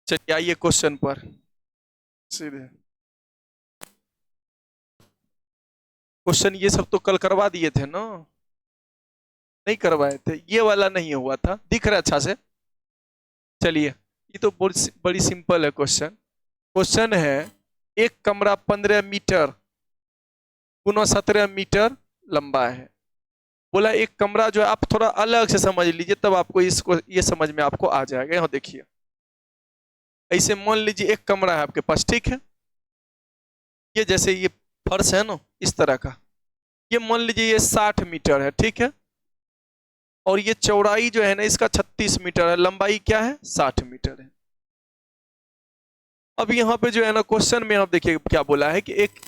चलिए आइए क्वेश्चन पर सीधे। क्वेश्चन ये सब तो कल करवा दिए थे ना? नहीं करवाए थे, ये वाला नहीं हुआ था, दिख रहा है अच्छा से। चलिए, ये तो बड़ी सिंपल है क्वेश्चन। क्वेश्चन है एक कमरा 15 मीटर गुना 17 मीटर लंबा है। बोला एक कमरा जो है, आप थोड़ा अलग से समझ लीजिए तब आपको इसको ये समझ में आपको आ जाएगा। यहाँ देखिए, ऐसे मान लीजिए एक कमरा है आपके पास, ठीक है। ये जैसे ये फर्श है ना, इस तरह का। ये मान लीजिए ये 60 मीटर है, ठीक है। और ये चौड़ाई जो है ना इसका 36 मीटर है, लंबाई क्या है 60 मीटर है। अब यहाँ पे जो है ना क्वेश्चन में आप देखिए क्या बोला है कि एक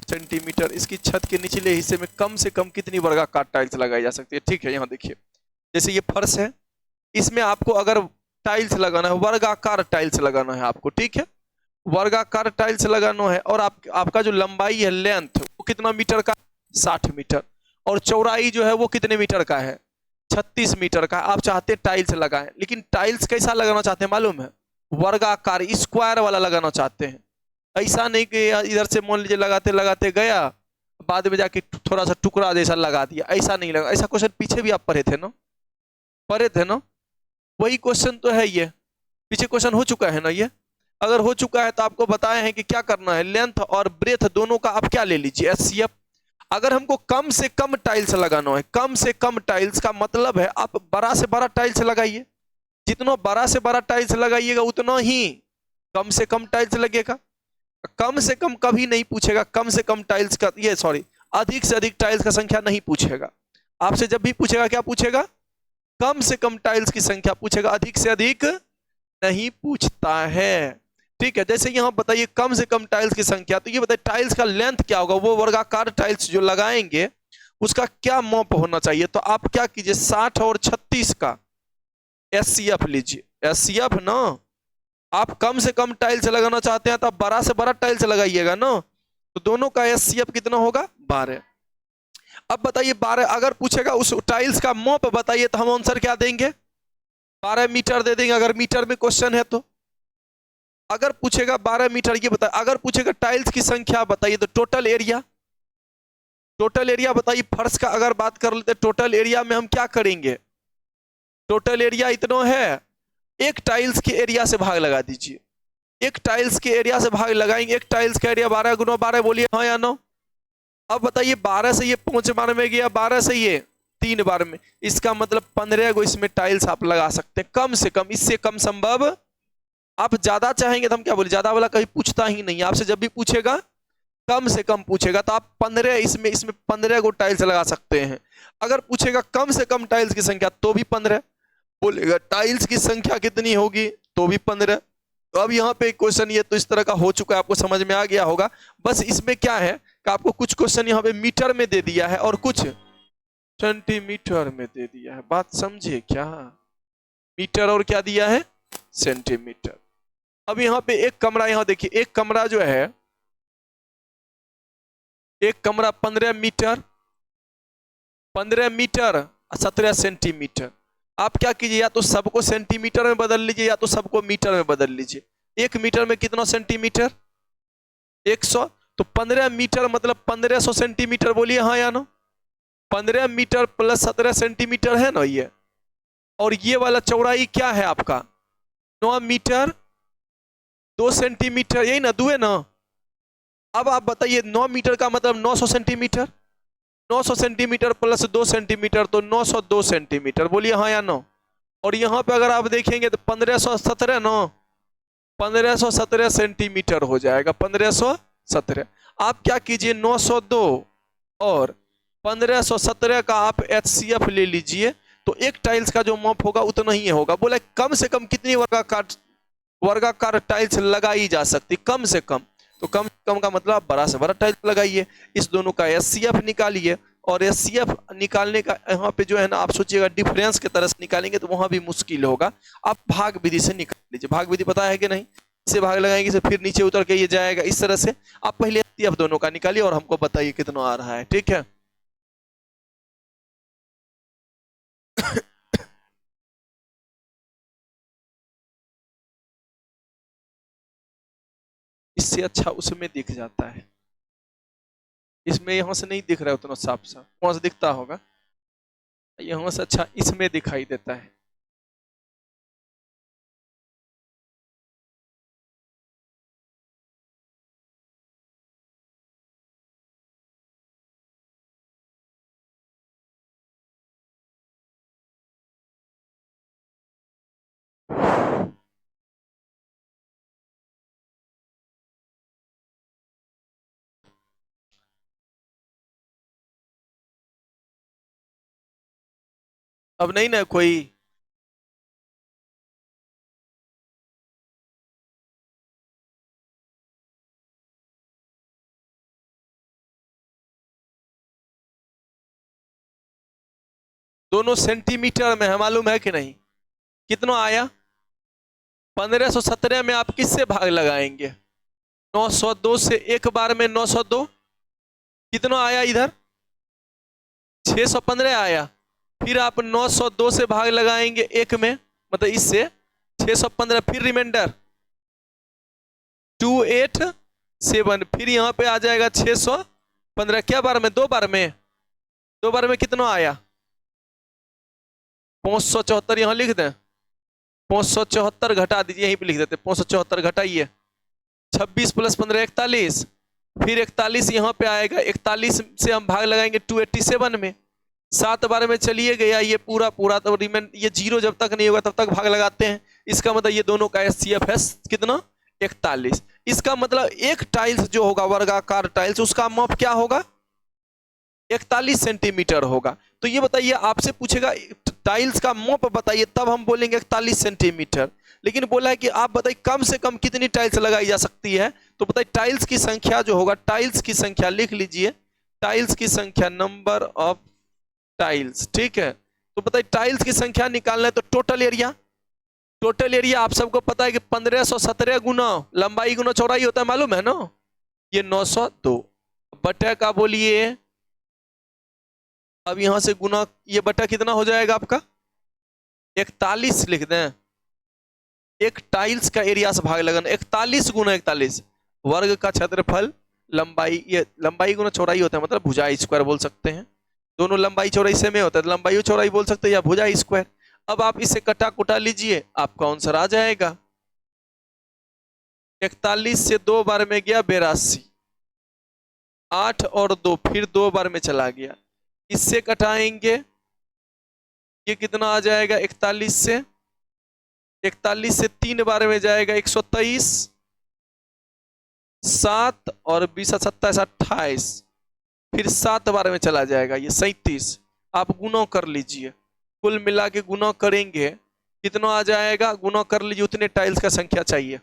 सेंटीमीटर इसकी छत के निचले हिस्से में कम से कम कितनी वर्गाकार टाइल्स लगाई जा सकती है। ठीक है, यहाँ देखिए जैसे ये फर्श है, इसमें आपको अगर टाइल्स लगाना है, वर्गाकार टाइल्स लगाना है आपको, ठीक है। वर्गाकार टाइल्स लगाना है और आपका जो लंबाई है, लेंथ, वो कितना मीटर का? 60 मीटर। और चौड़ाई जो है वो कितने मीटर का है? 36 मीटर का। आप चाहते टाइल्स लगाएं, लेकिन टाइल्स कैसा लगाना चाहते हैं मालूम है? वर्गाकार, स्क्वायर वाला लगाना चाहते हैं। ऐसा नहीं कि इधर से मान लीजिए लगाते लगाते गया, बाद में जाके थोड़ा सा टुकड़ा जैसा लगा दिया, ऐसा नहीं लगा। ऐसा क्वेश्चन पीछे भी आप पढ़े थे ना? पढ़े थे ना? वही क्वेश्चन तो है ये, पीछे क्वेश्चन हो चुका है ना ये। अगर हो चुका है तो आपको बताए हैं कि क्या करना है, लेंथ और ब्रेथ दोनों का आप क्या ले लीजिए, एचसीएफ। अगर हमको कम से कम टाइल्स लगाना है, कम से कम टाइल्स का मतलब है आप बड़ा से बड़ा टाइल्स लगाइए। जितना बड़ा से बड़ा टाइल्स लगाइएगा उतना ही कम से कम टाइल्स लगेगा। कम से कम कभी नहीं पूछेगा, कम से कम टाइल्स का, ये सॉरी, अधिक से अधिक टाइल्स का संख्या नहीं पूछेगा आपसे। जब भी पूछेगा क्या पूछेगा? कम से कम टाइल्स की संख्या पूछेगा, अधिक से अधिक नहीं पूछता है। ठीक है, जैसे यहां बताइए कम से कम टाइल्स की संख्या, तो ये बताइए टाइल्स का लेंथ क्या होगा? वो वर्गाकार टाइल्स जो लगाएंगे उसका क्या माप होना चाहिए? तो आप क्या कीजिए, 60 और 36 का एचसीएफ लीजिए। एचसीएफ ना, आप कम से कम टाइल्स लगाना चाहते हैं तो आप बड़ा से बड़ा टाइल्स लगाइएगा ना, तो दोनों का एचसीएफ कितना होगा? 12। अब बताइए 12 अगर पूछेगा उस टाइल्स का माप बताइए, तो हम आंसर क्या देंगे? 12 मीटर दे देंगे, अगर मीटर में क्वेश्चन है तो। अगर पूछेगा 12 मीटर ये बताइए, अगर पूछेगा टाइल्स की संख्या बताइए तो टोटल एरिया, टोटल एरिया बताइए। फर्श का अगर बात कर लेते, टोटल एरिया में हम क्या करेंगे? टोटल एरिया इतना है, एक टाइल्स के एरिया से भाग लगा दीजिए। एक टाइल्स के एरिया से भाग लगाएंगे, एक टाइल्स का एरिया 12 गुना 12, बोलिए हाँ या नो। अब बताइए 12 से ये 5 बार में गया, 12 से ये 3 बार में, इसका मतलब 15 को इसमें टाइल्स आप लगा सकते हैं कम से कम। इससे कम संभव, आप ज्यादा चाहेंगे तो हम क्या बोले, ज्यादा वाला कभी पूछता ही नहीं आपसे। जब भी पूछेगा कम से कम पूछेगा, तो आप 15 इसमें 15 को टाइल्स लगा सकते हैं। अगर पूछेगा कम से कम टाइल्स की संख्या तो भी 15 बोलेगा, टाइल्स की संख्या कितनी होगी तो भी 15। तो अब यहाँ पे क्वेश्चन ये तो इस तरह का हो चुका है, आपको समझ में आ गया होगा। बस इसमें क्या है कि आपको कुछ क्वेश्चन यहाँ पे मीटर में दे दिया है और कुछ सेंटीमीटर में दे दिया है। बात समझे क्या? मीटर और क्या दिया है? सेंटीमीटर। अब यहाँ पे एक कमरा, यहाँ देखिए एक कमरा जो है, एक कमरा 15 मीटर, 15 मीटर 17 सेंटीमीटर। आप क्या कीजिए, या तो सबको सेंटीमीटर में बदल लीजिए या तो सबको मीटर में बदल लीजिए। एक मीटर में कितना सेंटीमीटर? 100। तो 15 मीटर मतलब 1500 सेंटीमीटर, बोलिए हाँ या नो। 15 मीटर प्लस 17 सेंटीमीटर है ना ये। और ये वाला चौड़ाई क्या है आपका? 9 मीटर 2 सेंटीमीटर, यही ना, 2 है ना। अब आप बताइए 9 मीटर का मतलब 900 सेंटीमीटर। 900 सेंटीमीटर प्लस 2 सेंटीमीटर तो 902 सेंटीमीटर, बोलिए हाँ या नो। और यहाँ पे अगर आप देखेंगे तो 1517 नो, 1517 सेंटीमीटर हो जाएगा, 1517। आप क्या कीजिए, 902 और 1517 का आप एचसीएफ ले लीजिए, तो एक टाइल्स का जो माप होगा उतना ही होगा। बोला कम से कम कितनी वर्गाकार टाइल्स लगाई जा सकती, कम से कम। तो कम से कम का मतलब बड़ा से बड़ा टाइल्स लगाइए। इस दोनों का एचसीएफ निकालिए, और एचसीएफ निकालने का यहाँ पे जो है ना, आप सोचिएगा डिफरेंस की तरह से निकालेंगे तो वहां भी मुश्किल होगा। आप भाग विधि से निकाल लीजिए। भाग विधि पता है कि नहीं? इससे भाग लगाएंगे से फिर नीचे उतर के ये जाएगा, इस तरह से आप पहले एचसीएफ दोनों का निकालिए और हमको बताइए कितना आ रहा है। ठीक है। से अच्छा उसमें दिख जाता है, इसमें यहाँ से नहीं दिख रहा है उतना साफ साफ, वहां से दिखता होगा, यहाँ से अच्छा इसमें दिखाई देता है। अब नहीं ना कोई, दोनों सेंटीमीटर में है, मालूम है कि नहीं? कितना आया? 1517 में आप किससे भाग लगाएंगे? 902 से, एक बार में 902, कितना आया इधर? 615 आया। फिर आप 902 से भाग लगाएंगे एक में, मतलब इससे 615, फिर रिमाइंडर 287, फिर यहां पे आ जाएगा 615, क्या बार में? दो बार में, दो बार में कितना आया? 574, यहां लिख दें 574 घटा दीजिए, यहीं पे लिख देते 574 घटाइए, 26 + 15 41, फिर 41 यहाँ पे आएगा, 41 से हम भाग लगाएंगे 287 में, 7 बार में चलिए गया ये पूरा पूरा, तो रिमेंड ये जीरो जब तक नहीं होगा तब तक भाग लगाते हैं। इसका मतलब ये दोनों का एचसीएफ है कितना? 41। इसका मतलब एक टाइल्स जो होगा वर्गाकार टाइल्स, उसका माप क्या होगा? 41 सेंटीमीटर होगा। तो ये बताइए, आपसे पूछेगा टाइल्स का माप बताइए, तब हम बोलेंगे 41 सेंटीमीटर। लेकिन बोला है कि आप बताइए कम से कम कितनी टाइल्स लगाई जा सकती है, तो बताइए टाइल्स की संख्या जो होगा, टाइल्स की संख्या लिख लीजिए, टाइल्स की संख्या, नंबर ऑफ टाइल्स, ठीक है। तो बताइए टाइल्स की संख्या निकालना है तो टोटल एरिया, टोटल एरिया आप सबको पता है कि 1517 गुना लंबाई गुना चौड़ाई होता है, मालूम है ना? ये 902 बटा का बोलिए, अब यहां से गुना, ये बटा कितना हो जाएगा आपका? 41 लिख दें, एक टाइल्स का एरिया से भाग लगाना, 41 गुना 41, वर्ग का क्षेत्रफल, लंबाई, ये लंबाई गुना चौड़ाई होता है, मतलब भुजा स्क्वायर बोल सकते हैं, दोनों लंबाई चौड़ाई से में होता है, लंबाई चौड़ाई बोल सकते हैं या भुजा स्क्वायर। अब आप इसे कटा कुटा लीजिए, आपका आंसर आ जाएगा 41 से 2 बार में गया 82, 8 और 2, फिर 2 बार में चला गया, इससे कटाएंगे, ये कितना आ जाएगा? 41 से, 41 से 3 बार में जाएगा 123, 7 और 20 27 28, फिर 7 बार में चला जाएगा ये 37। आप गुना कर लीजिए, कुल मिला के गुना करेंगे कितना आ जाएगा? गुना कर लीजिए, उतने टाइल्स का संख्या चाहिए।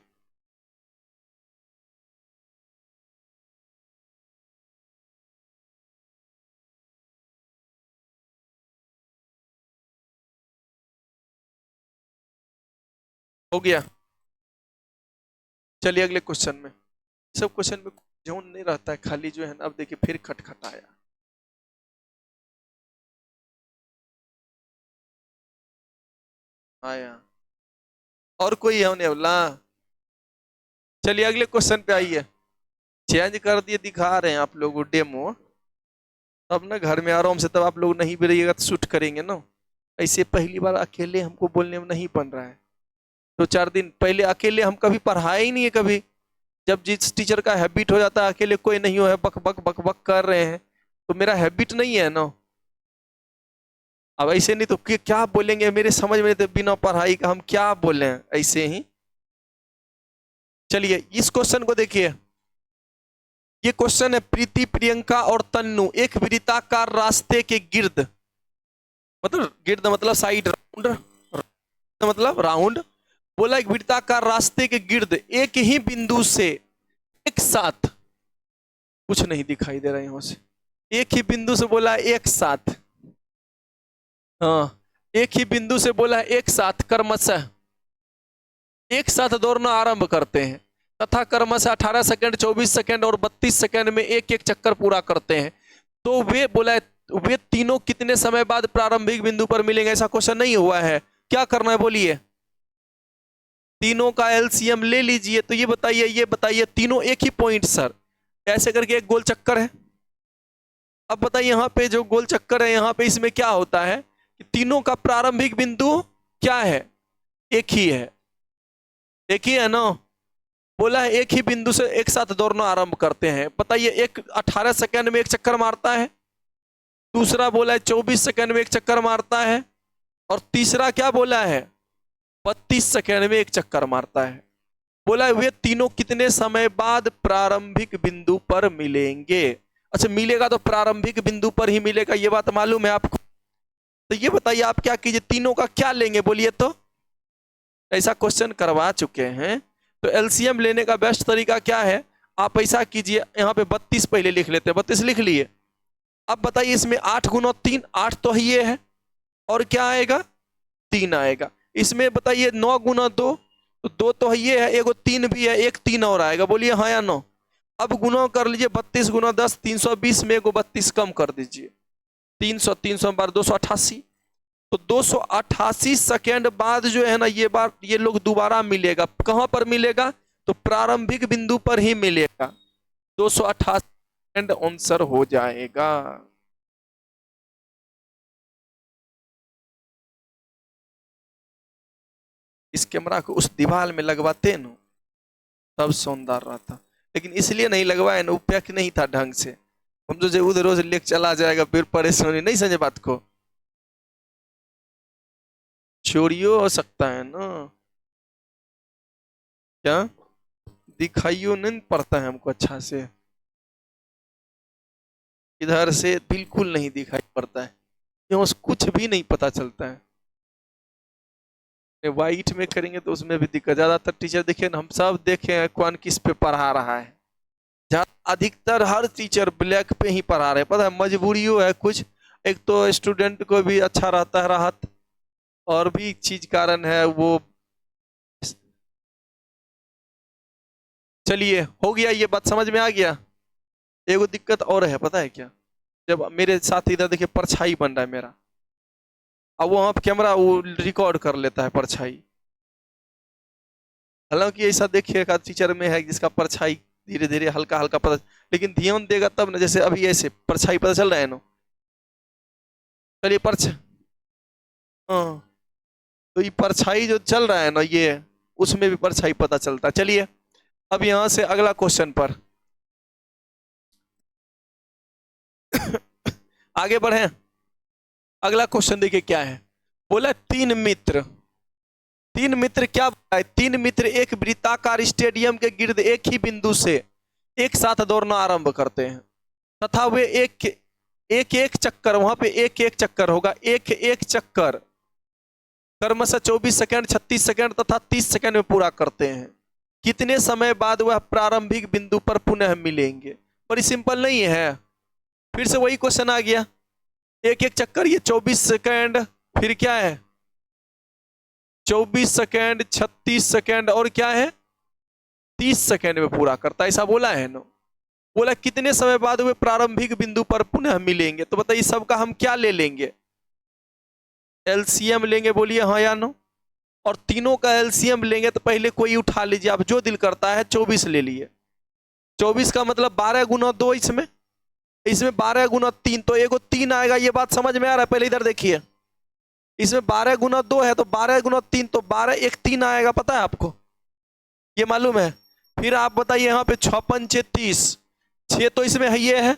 हो गया? चलिए अगले क्वेश्चन में, सब क्वेश्चन में जोन नहीं रहता है, खाली जो है ना, अब देखिए फिर खटखटाया, आया और कोई है बोला? चलिए अगले क्वेश्चन पे आइए, चेंज कर दिए, दिखा रहे हैं आप लोग को डेमो, तब ना घर में आराम से, तब आप लोग नहीं भी रहिएगा तो शूट करेंगे ना। ऐसे पहली बार अकेले हमको बोलने में नहीं बन रहा है, तो 4 दिन पहले अकेले हम कभी पढ़ाए ही नहीं है कभी, जब जिस टीचर का हैबिट हो जाता है अकेले कोई नहीं हो है, बक बक बक बक कर रहे हैं, तो मेरा हैबिट नहीं है ना। अब ऐसे नहीं तो क्या बोलेंगे, मेरे समझ में तो बिना पढ़ाई का हम क्या बोले ऐसे ही। चलिए इस क्वेश्चन को देखिए, ये क्वेश्चन है, प्रीति, प्रियंका और तन्नू एक वृत्ताकार रास्ते के गिर्द, मतलब गिर्द मतलब साइड, राउंड मतलब राउंड, बोला एक वृत्ताकार रास्ते के गिर्द एक ही बिंदु से एक साथ, कुछ नहीं दिखाई दे रहा है यहां से, एक ही बिंदु से बोला एक साथ, हाँ एक ही बिंदु से बोला एक साथ क्रमशः एक साथ दौड़ना आरंभ करते हैं, तथा क्रमशः 18 सेकंड, 24 सेकंड और 32 सेकंड में एक एक चक्कर पूरा करते हैं, तो वे बोला वे तीनों कितने समय बाद प्रारंभिक बिंदु पर मिलेंगे? ऐसा क्वेश्चन नहीं हुआ है, क्या करना है बोलिए? तीनों का एलसीएम ले लीजिए। तो ये बताइए तीनों एक ही पॉइंट सर, ऐसे करके एक गोल चक्कर है। अब बताइए यहाँ पे जो गोल चक्कर है, यहाँ पे इसमें क्या होता है कि तीनों का प्रारंभिक बिंदु क्या है, एक ही है, एक ही है ना। बोला है एक ही बिंदु से एक साथ दौड़ना आरंभ करते हैं। बताइए एक 18 सेकंड में एक चक्कर मारता है, दूसरा बोला है 24 सेकंड में एक चक्कर मारता है, और तीसरा क्या बोला है 32 सेकंड में एक चक्कर मारता है। बोला है वे तीनों कितने समय बाद प्रारंभिक बिंदु पर मिलेंगे। अच्छा मिलेगा तो प्रारंभिक बिंदु पर ही मिलेगा, ये बात मालूम है आपको। तो ये बताइए आप क्या कीजिए, तीनों का क्या लेंगे बोलिए तो। ऐसा क्वेश्चन करवा चुके हैं, तो एलसीएम लेने का बेस्ट तरीका क्या है, आप ऐसा कीजिए, यहाँ पे 32 पहले लिख लेते हैं, 32 लिख लिए। अब बताइए इसमें 8 गुना 3, 8 तो ये है, और क्या आएगा 3 आएगा। इसमें बताइए 9 गुना 2, तो 2 तो ये है, एगो 3 भी है, एक 3 और आएगा, बोलिए हाँ या नो। अब गुना कर लीजिए, 32 गुना 10 320 में एगो 32 कम कर दीजिए, 300 300 बार 288। तो 288 सेकेंड बाद जो है ना ये लोग दोबारा मिलेगा। कहां पर मिलेगा, तो प्रारंभिक बिंदु पर ही मिलेगा। 288 सेकेंड आंसर हो जाएगा। इस कैमरा को उस दीवार में लगवाते ना तब शानदार रहता, लेकिन इसलिए नहीं लगवाए ना, वो पैक नहीं था ढंग से। हम तो उधर रोज लेके चला जाएगा, फिर परेशानी, नहीं समझे बात को। चोरियो हो सकता है ना, क्या दिखाइयो नहीं पड़ता है हमको अच्छा से, इधर से बिल्कुल नहीं दिखाई पड़ता है, क्यों कुछ भी नहीं पता चलता है। वाइट में करेंगे तो उसमें भी दिक्कत। ज्यादातर टीचर देखिए ना, हम सब देखे हैं कौन किस पे पढ़ा रहा है, अधिकतर हर टीचर ब्लैक पे ही पढ़ा रहे हैं। पता है मजबूरियों है कुछ, एक तो स्टूडेंट को भी अच्छा रहता है राहत, और भी चीज कारण है वो। चलिए हो गया, ये बात समझ में आ गया। एगो दिक्कत और है, पता है क्या, जब मेरे साथ इधर देखिए परछाई बन रहा है मेरा, अब वहां कैमरा वो रिकॉर्ड कर लेता है परछाई। हालांकि ऐसा देखिए एक टीचर में है जिसका परछाई धीरे धीरे हल्का हल्का पता, लेकिन ध्यान देगा तब ना, जैसे अभी ऐसे परछाई पता चल रहा है ना। चलिए हाँ, तो ये परछाई जो चल रहा है ना, ये उसमें भी परछाई पता चलता है। चलिए अब यहां से अगला क्वेश्चन पर आगे बढ़े। अगला क्वेश्चन देखिए क्या है, बोला तीन मित्र क्या बोला है, तीन मित्र एक वृत्ताकार स्टेडियम के गिर्द एक ही बिंदु से एक साथ दौड़ना आरंभ करते हैं, तथा वे एक एक चक्कर, वहां पे एक एक चक्कर होगा, एक एक चक्कर क्रमशः 24 सेकंड 36 सेकंड तथा 30 सेकंड में पूरा करते हैं। कितने समय बाद वह प्रारंभिक बिंदु पर पुनः मिलेंगे। बड़ी सिंपल नहीं है, फिर से वही क्वेश्चन आ गया, एक एक चक्कर, ये 24 सेकंड, फिर क्या है 24 सेकंड 36 सेकंड, और क्या है 30 सेकंड में पूरा करता है, ऐसा बोला है ना। बोला कितने समय बाद वे प्रारंभिक बिंदु पर पुनः मिलेंगे। तो बताइए सबका हम क्या ले लेंगे, एलसीएम लेंगे, बोलिए हाँ या नो। और तीनों का एलसीएम लेंगे तो पहले कोई उठा लीजिए, आप जो दिल करता है। 24 ले लिए, 24 का मतलब 12 गुना 2, इसमें इसमें 12 गुना 3, तो एगो 3 आएगा, ये बात समझ में आ रहा है। पहले इधर देखिए, इसमें 12 गुना 2 है, तो 12 गुना 3, तो 12 एक 3 आएगा, पता है आपको, ये मालूम है। फिर आप बताइए यहाँ पे 6 पंचे 30, 6 तो इसमें है, ये है,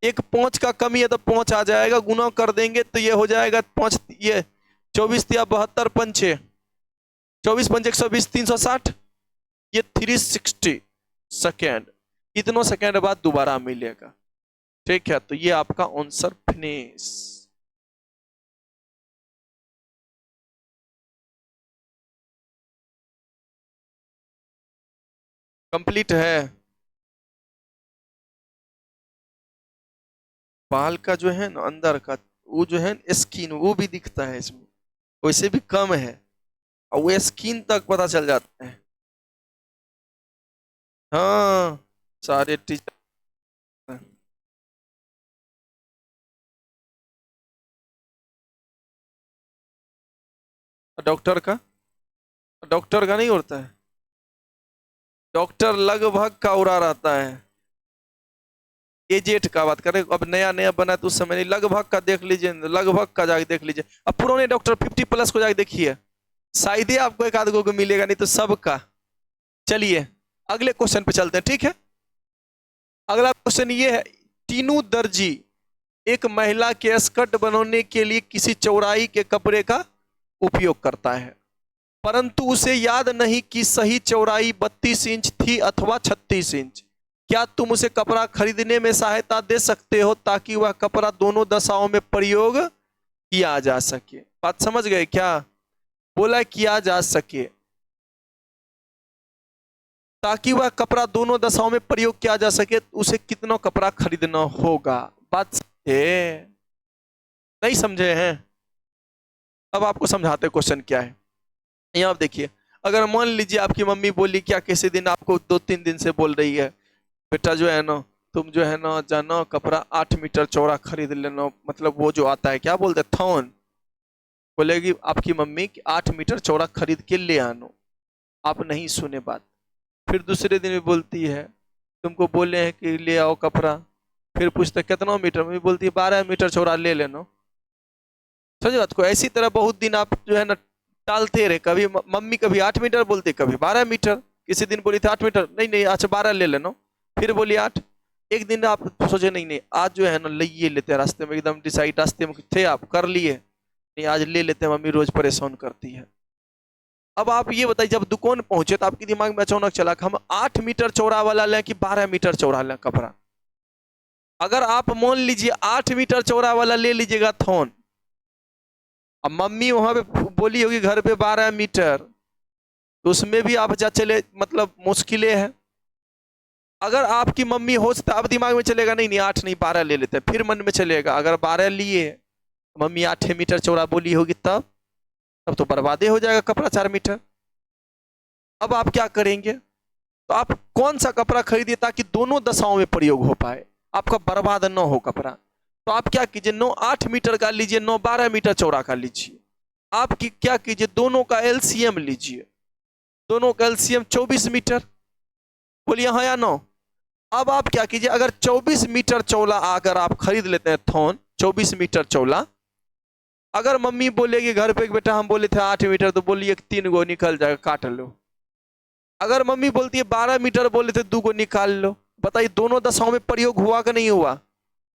एक 5 का कमी है तो 5 आ जाएगा, गुना कर देंगे तो ये हो जाएगा 5, ये 24 या 72 पंचे, 24 पंचे 120, 360, ये 360 सेकेंड, इतनों सेकेंड बाद दोबारा मिलेगा। ठीक है, तो ये आपका आंसर फिनिश। कंप्लीट है। बाल का जो है ना अंदर का, वो जो है स्किन, वो भी दिखता है इसमें, वैसे भी कम है, और वो स्किन तक पता चल जाता है। हाँ, सारे टीचर। डॉक्टर का डॉक्टर का नहीं उड़ता है, डॉक्टर लगभग का उड़ा रहता है। एजेट का बात करें, अब नया नया बना तो उस समय नहीं, लगभग का देख लीजिए, लगभग का जाके देख लीजिए। अब पुराने डॉक्टर 50+ को जाके देखिए, शायद ही आपको एक आध गो को मिलेगा, नहीं तो सबका। चलिए अगले क्वेश्चन पे चलते हैं, ठीक है। अगला क्वेश्चन ये है, टीनू दर्जी एक महिला के स्कर्ट बनाने के लिए किसी चौड़ाई के कपड़े का उपयोग करता है, परंतु उसे याद नहीं कि सही चौड़ाई 32 इंच थी अथवा 36 इंच। क्या तुम उसे कपड़ा खरीदने में सहायता दे सकते हो ताकि वह कपड़ा दोनों दशाओं में प्रयोग किया जा सके? बात समझ गए क्या? बोला किया जा सके, ताकि वह कपड़ा दोनों दशाओं में प्रयोग किया जा सके, उसे कितना कपड़ा खरीदना होगा? बात समझे? नहीं समझे हैं? अब आपको समझाते क्वेश्चन क्या है। यहाँ आप देखिए, अगर मान लीजिए आपकी मम्मी बोली, क्या किसी दिन आपको 2-3 दिन से बोल रही है, बेटा जो है ना, तुम जो है ना जाना कपड़ा 8 मीटर चौड़ा खरीद लेना, मतलब वो जो आता है क्या बोलते हैं, थॉन। बोलेगी आपकी मम्मी कि 8 मीटर चौड़ा खरीद के ले आनो, आप नहीं सुने बात। फिर दूसरे दिन भी बोलती है, तुमको बोले हैं कि ले आओ कपड़ा, फिर पूछते कितना मीटर, मम्मी बोलती है 12 मीटर चौड़ा ले लेना। समझे बात को? ऐसी तरह बहुत दिन आप जो है ना टालते रहे, कभी मम्मी कभी 8 मीटर बोलती, कभी 12 मीटर। किसी दिन बोली थी 8 मीटर, नहीं नहीं अच्छा 12 ले लेना, फिर बोली 8। एक दिन आप सोचे नहीं नहीं आज जो है ना ले लेते हैं, रास्ते में एकदम डिसाइड, रास्ते में थे आप कर लिए, नहीं आज ले लेते हैं, मम्मी रोज परेशान करती है। अब आप ये बताइए, जब दुकान पहुंचे तो आपके दिमाग में अचानक चला कि हम 8 मीटर चौड़ा वाला लें कि 12 मीटर चौड़ा लें कपड़ा। अगर आप मान लीजिए 8 मीटर चौड़ा वाला ले लीजिएगा थोन, अब मम्मी वहां पे बोली होगी घर पे 12 मीटर, तो उसमें भी आप जा चले, मतलब मुश्किलें हैं। अगर आपकी मम्मी हो तो अब दिमाग में चलेगा नहीं नहीं 8 नहीं 12 ले लेते हैं, फिर मन में चलेगा अगर 12 लिए, मम्मी 8 मीटर चौड़ा बोली होगी, तब तब तो बर्बादे हो जाएगा कपड़ा 4 मीटर। अब आप क्या करेंगे? तो आप कौन सा कपड़ा खरीदिए ताकि दोनों दशाओं में प्रयोग हो पाए, आपका बर्बाद न हो कपड़ा। तो आप क्या कीजिए, 9 8 मीटर का लीजिए, 9 12 मीटर चौड़ा का लीजिए। आप क्या कीजिए, दोनों का एलसीएम लीजिए, दोनों का एलसीएम 24 मीटर। बोलिए हाँ या नो? अब आप क्या कीजिए, अगर 24 मीटर चौड़ा अगर आप खरीद लेते हैं थोन, 24 मीटर चौड़ा, अगर मम्मी बोलेगी घर पे बेटा हम बोले थे 8 मीटर, तो बोलिए 3 गो निकल जाएगा, काट लो। अगर मम्मी बोलती है 12 मीटर बोले थे 2 गो निकाल लो, बताइए दोनों दशाओं में प्रयोग हुआ कि नहीं हुआ?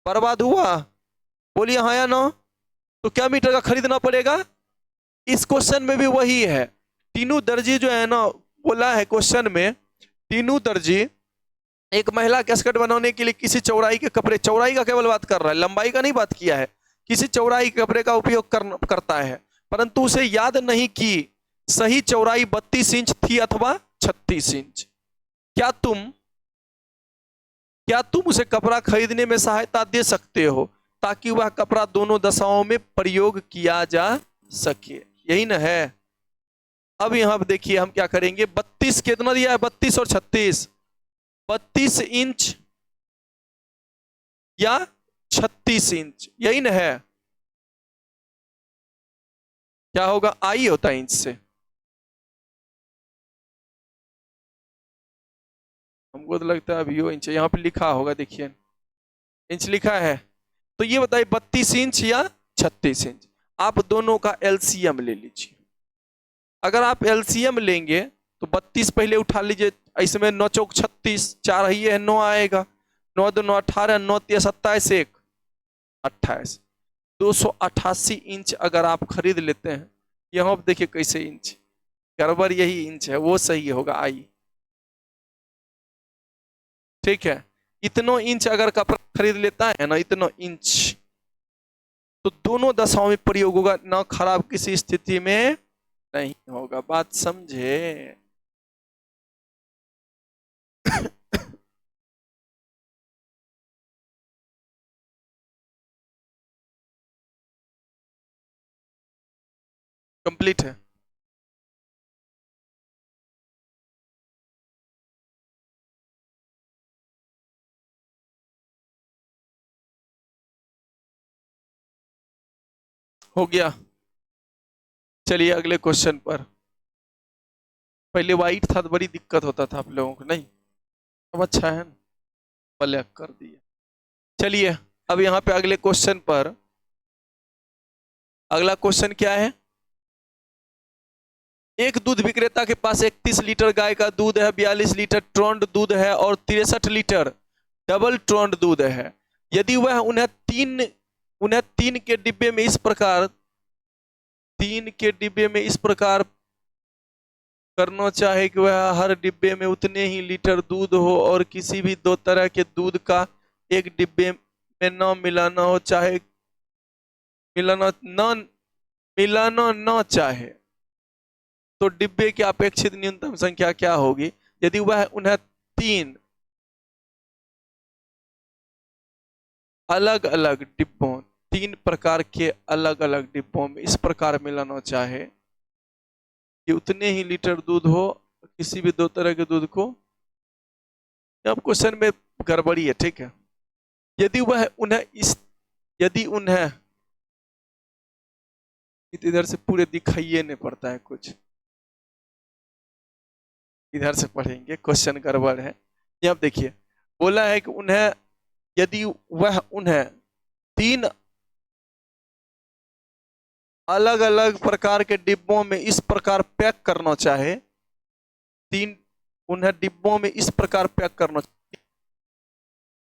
बर्बाद हुआ? बोलिए हाँ या नो? तो क्या मीटर का खरीदना पड़ेगा? इस क्वेश्चन में भी वही है। टीनू दर्जी जो है ना, बोला है क्वेश्चन में, टीनू दर्जी एक महिला के स्कर्ट बनाने के लिए किसी चौड़ाई के कपड़े, चौड़ाई का केवल बात कर रहा है, लंबाई का नहीं बात किया है, किसी चौड़ाई के कपड़े का उपयोग करता है, परंतु उसे याद नहीं कि सही चौड़ाई 32 इंच थी अथवा 36 इंच। क्या तुम उसे कपड़ा खरीदने में सहायता दे सकते हो ताकि वह कपड़ा दोनों दशाओं में प्रयोग किया जा सके? यही ना है। अब यहां पर देखिए हम क्या करेंगे, 32 कितना दिया है, 32 और 36, 32 इंच या 36 इंच, यही ना है। क्या होगा, आई होता है इंच से, हमको तो लगता है अभी वो इंच यहाँ पे लिखा होगा, देखिए इंच लिखा है। तो ये बताइए 32 इंच या 36 इंच, आप दोनों का एलसीएम ले लीजिए। अगर आप एलसीएम लेंगे तो 32 पहले उठा लीजिए, इसमें 9 चौक 36, 4 ही है 9 आएगा, 9 2 9 18, 9 3 27, 1 28, 288 इंच अगर आप खरीद लेते हैं। यहाँ पर देखिए कैसे इंच गड़बड़, यही इंच है वो सही होगा, आई। ठीक है, इतना इंच अगर कपड़ा खरीद लेता है ना, इतना इंच, तो दोनों दशाओं में प्रयोग होगा, ना खराब किसी स्थिति में नहीं होगा। बात समझे? कंप्लीट है। हो गया। चलिए अगले क्वेश्चन पर। पहले वाइट था तो बड़ी दिक्कत होता था आप लोगों को, नहीं? अब अच्छा है ना, ब्लैक कर दिए। चलिए अब यहाँ पे अगले क्वेश्चन पर, अगला क्वेश्चन क्या है? एक दूध विक्रेता के पास 31 लीटर गाय का दूध है, 42 लीटर ट्रोंड दूध है और 63 लीटर डबल ट्रोंड दूध है। यदि वह उन्हें तीन के डिब्बे में इस प्रकार करना चाहे कि वह हर डिब्बे में उतने ही लीटर दूध हो और किसी भी दो तरह के दूध का एक डिब्बे में न मिलाना हो, चाहे मिलाना न चाहे, तो डिब्बे की अपेक्षित न्यूनतम संख्या क्या होगी? यदि वह उन्हें तीन प्रकार के अलग अलग डिब्बों में इस प्रकार मिलाना चाहे कि उतने ही लीटर दूध हो किसी भी दो तरह के दूध को। अब क्वेश्चन में गड़बड़ी है, ठीक है? यदि उन्हें इधर से पूरे दिखाइए नहीं पड़ता है कुछ, इधर से पढ़ेंगे, क्वेश्चन गड़बड़ है। यहाँ देखिए बोला है कि यदि वह उन्हें तीन अलग अलग प्रकार के डिब्बों में इस प्रकार पैक करना चाहे, उन्हें डिब्बों में इस प्रकार पैक करना,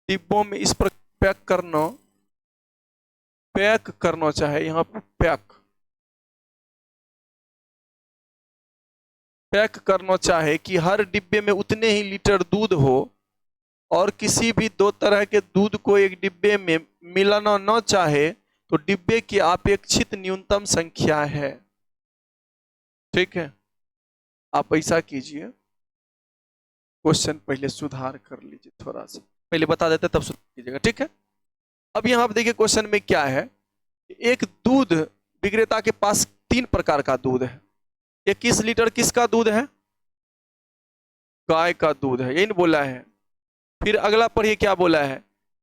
डिब्बों में इस प्रकार पैक करना चाहे, यहाँ पर पैक करना चाहे कि हर डिब्बे में उतने ही लीटर दूध हो और किसी भी दो तरह के दूध को एक डिब्बे में मिलाना न चाहे, तो डिब्बे की अपेक्षित न्यूनतम संख्या है। ठीक है, आप ऐसा कीजिए, क्वेश्चन पहले सुधार कर लीजिए, थोड़ा सा पहले बता देते तब सुधार कीजिएगा, ठीक है? अब यहां आप देखिए क्वेश्चन में क्या है, एक दूध विक्रेता के पास 3 प्रकार का दूध है। 21 लीटर किसका दूध है? गाय का दूध है, यही नहीं बोला है? फिर अगला पढ़िए क्या बोला है,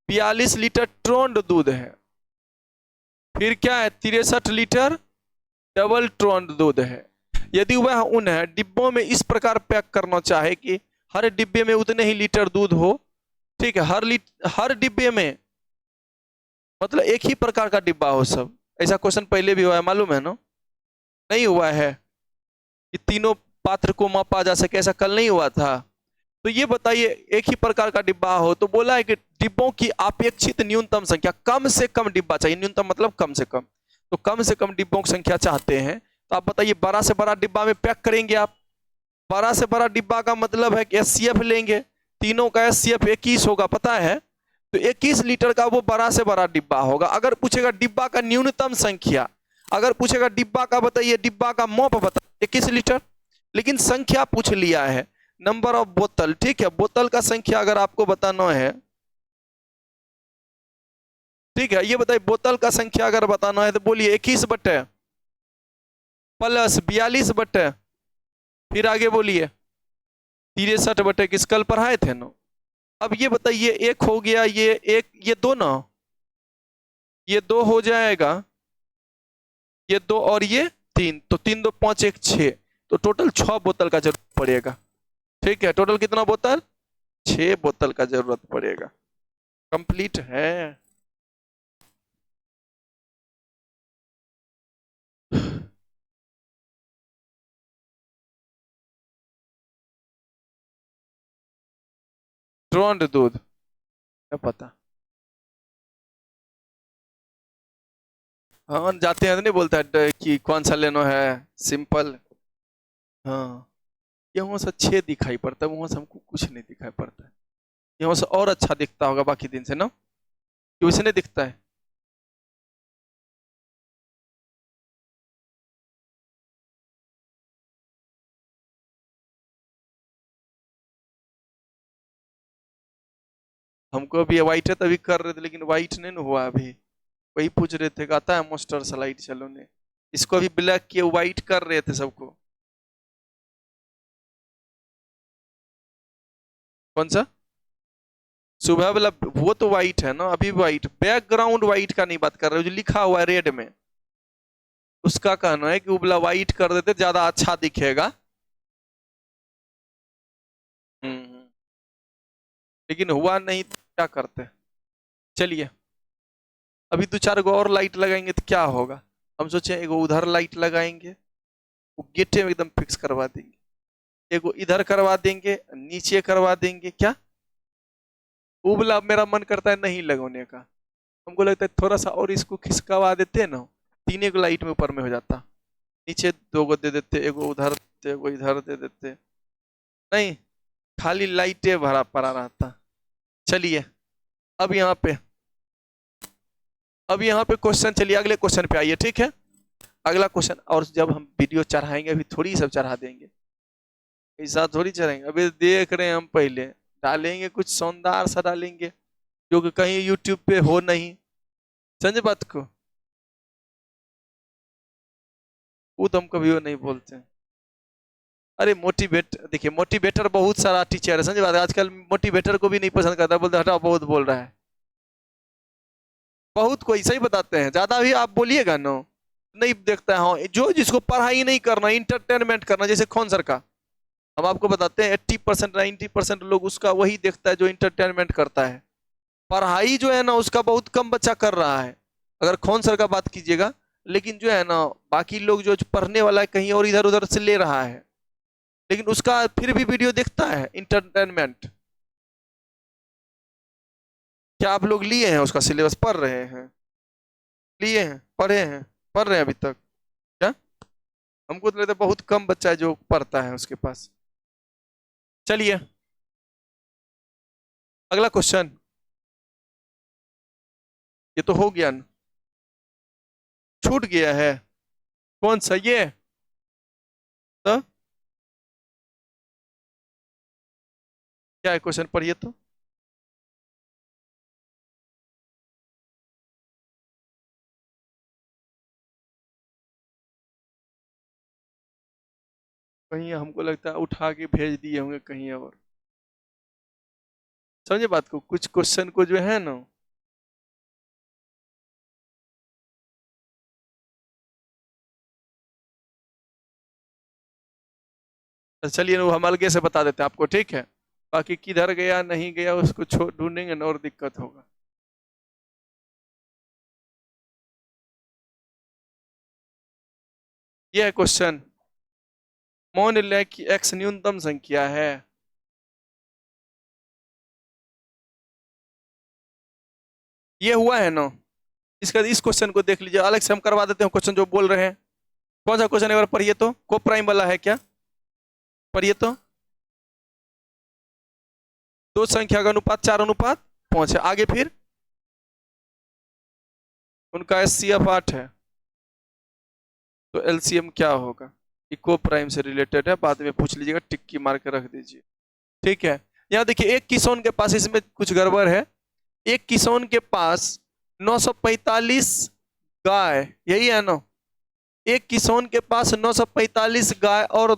42 लीटर ट्रोंड दूध है। फिर क्या है, 63 लीटर डबल ट्रोंड दूध है। यदि वह उन्हें डिब्बों में इस प्रकार पैक करना चाहे कि हर डिब्बे में उतने ही लीटर दूध हो, ठीक है, हर डिब्बे में मतलब एक ही प्रकार का डिब्बा हो सब। ऐसा क्वेश्चन पहले भी हुआ है, मालूम है ना? नहीं हुआ है कि तीनों पात्र को मापा जा सके, ऐसा कल नहीं हुआ था? तो ये बताइए एक ही प्रकार का डिब्बा हो, तो बोला है कि डिब्बों की अपेक्षित न्यूनतम संख्या, कम से कम डिब्बा चाहिए, न्यूनतम मतलब कम से कम, तो कम से कम डिब्बों की संख्या चाहते हैं। तो आप बताइए बड़ा से बड़ा डिब्बा में पैक करेंगे आप, बड़ा से बड़ा डिब्बा का मतलब है कि SCF लेंगे, तीनों का SCF 21 होगा, पता है? तो 21 लीटर का वो बड़ा से बड़ा डिब्बा होगा। अगर पूछेगा डिब्बा का न्यूनतम संख्या, अगर पूछेगा डिब्बा का बताइए, डिब्बा का माप बताइए 21 लीटर, लेकिन संख्या पूछ लिया है, नंबर ऑफ बोतल, ठीक है? बोतल का संख्या अगर आपको बताना है, ठीक है, ये बताइए बोतल का संख्या अगर बताना है तो बोलिए 21 बटे प्लस 42 बटे, फिर आगे बोलिए 63 बटे, किस कल पढ़ाए थे ना? अब ये बताइए एक हो गया, ये एक, ये दो ना, ये 2 हो जाएगा, ये 2 और ये 3, तो 3 2 5 1 6, तो टोटल 6 बोतल का जरूरत पड़ेगा। ठीक है, टोटल कितना बोतल? 6 बोतल का जरूरत पड़ेगा। कंप्लीट है। ट्रोंड दूध क्या पता, हाँ जाते हैं तो नहीं बोलता है कि कौन सा लेना है, सिंपल। हाँ, यहाँ से 6 दिखाई पड़ता है, वहां से हमको कुछ नहीं दिखाई पड़ता है। यहाँ से और अच्छा दिखता होगा बाकी दिन से ना, कि वैसे नहीं दिखता है? हमको अभी व्हाइट है तभी कर रहे थे, लेकिन व्हाइट नहीं ना हुआ अभी, वही पूछ रहे थे, आता है मास्टर स्लाइड चलो ने, इसको अभी ब्लैक किए व्हाइट कर रहे थे सबको। कौन सा? सुबह वाला वो तो व्हाइट है ना, अभी व्हाइट, बैकग्राउंड व्हाइट का नहीं बात कर रहे हो, जो लिखा हुआ है रेड में, उसका कहना है कि उबला व्हाइट कर देते ज्यादा अच्छा दिखेगा। लेकिन हुआ नहीं तो क्या करते। चलिए अभी 2-4 गो और लाइट लगाएंगे तो क्या होगा। हम सोचे एगो उधर लाइट लगाएंगे, वो गेटे में एकदम फिक्स करवा देंगे, एगो इधर करवा देंगे, नीचे करवा देंगे। क्या उबला मेरा मन करता है नहीं लगाने का। हमको लगता है थोड़ा सा और इसको खिसकवा देते ना, 3 को लाइट में ऊपर में हो जाता। नीचे 2 गो दे देते, एगो उधर देते, एगो इधर दे देते, नहीं खाली लाइटें भरा पड़ा रहता। चलिए अब यहाँ पे क्वेश्चन, चलिए अगले क्वेश्चन पे आइए, ठीक है। अगला क्वेश्चन, और जब हम वीडियो चढ़ाएंगे अभी थोड़ी सब चढ़ा देंगे, ऐसा थोड़ी चढ़ाएंगे। अभी देख रहे हैं हम, पहले डालेंगे कुछ शानदार सा डालेंगे जो कि कहीं यूट्यूब पे हो नहीं। समझे बात को, वो तो हम कभी वो नहीं बोलते हैं। अरे मोटिवेट, देखिए मोटिवेटर बहुत सारा टीचर है, समझे बात। आजकल मोटिवेटर को भी नहीं पसंद करता, बोलते हटा बहुत बोल रहा है। बहुत कोई सही बताते हैं, ज्यादा भी आप बोलिएगा ना नहीं देखता है। हाँ, जो जिसको पढ़ाई नहीं करना, इंटरटेनमेंट करना, जैसे कौन सर का हम आपको बताते हैं 80% 90% लोग उसका वही देखता है जो इंटरटेनमेंट करता है। पढ़ाई जो है ना उसका बहुत कम बच्चा कर रहा है, अगर कौन सर का बात कीजिएगा। लेकिन जो है ना बाकी लोग जो पढ़ने वाला है कहीं और इधर उधर से ले रहा है, लेकिन उसका फिर भी वीडियो देखता है इंटरटेनमेंट। क्या आप लोग लिए हैं उसका सिलेबस, पढ़ रहे हैं, लिए हैं, पढ़े हैं, पढ़ रहे हैं अभी तक क्या? हमको तो लगता है बहुत कम बच्चा है जो पढ़ता है उसके पास। चलिए अगला क्वेश्चन, ये तो हो गया ना, छूट गया है। कौन सा ये? तो क्या है क्वेश्चन, पढ़िए तो। कहीं हमको लगता है उठा के भेज दिए होंगे कहीं और। समझे बात को, कुछ क्वेश्चन को जो है ना, तो चलिए वो हम अलगे से बता देते हैं आपको, ठीक है। बाकी किधर गया नहीं गया उसको ढूंढेंगे ना और दिक्कत होगा। यह है क्वेश्चन, मान लें कि x न्यूनतम संख्या है। ये हुआ है ना, इसका इस क्वेश्चन को देख लीजिए, अलग से हम करवा देते हैं क्वेश्चन जो बोल रहे हैं। कौन सा क्वेश्चन एक बार पढ़िए तो, को प्राइम वाला है क्या, पढ़िए तो। 2 संख्या का अनुपात 4:5 है, आगे फिर उनका एचसीएफ 8 है, तो एलसीएम क्या होगा। इको प्राइम से रिलेटेड है, बाद में पूछ लीजिएगा, टिक्की मार के रख दीजिए, ठीक है। यहाँ देखिए एक किसान के पास, इसमें कुछ गड़बड़ है। एक किसान के पास 945 गाय, यही है ना। एक किसान के पास 945 गाय और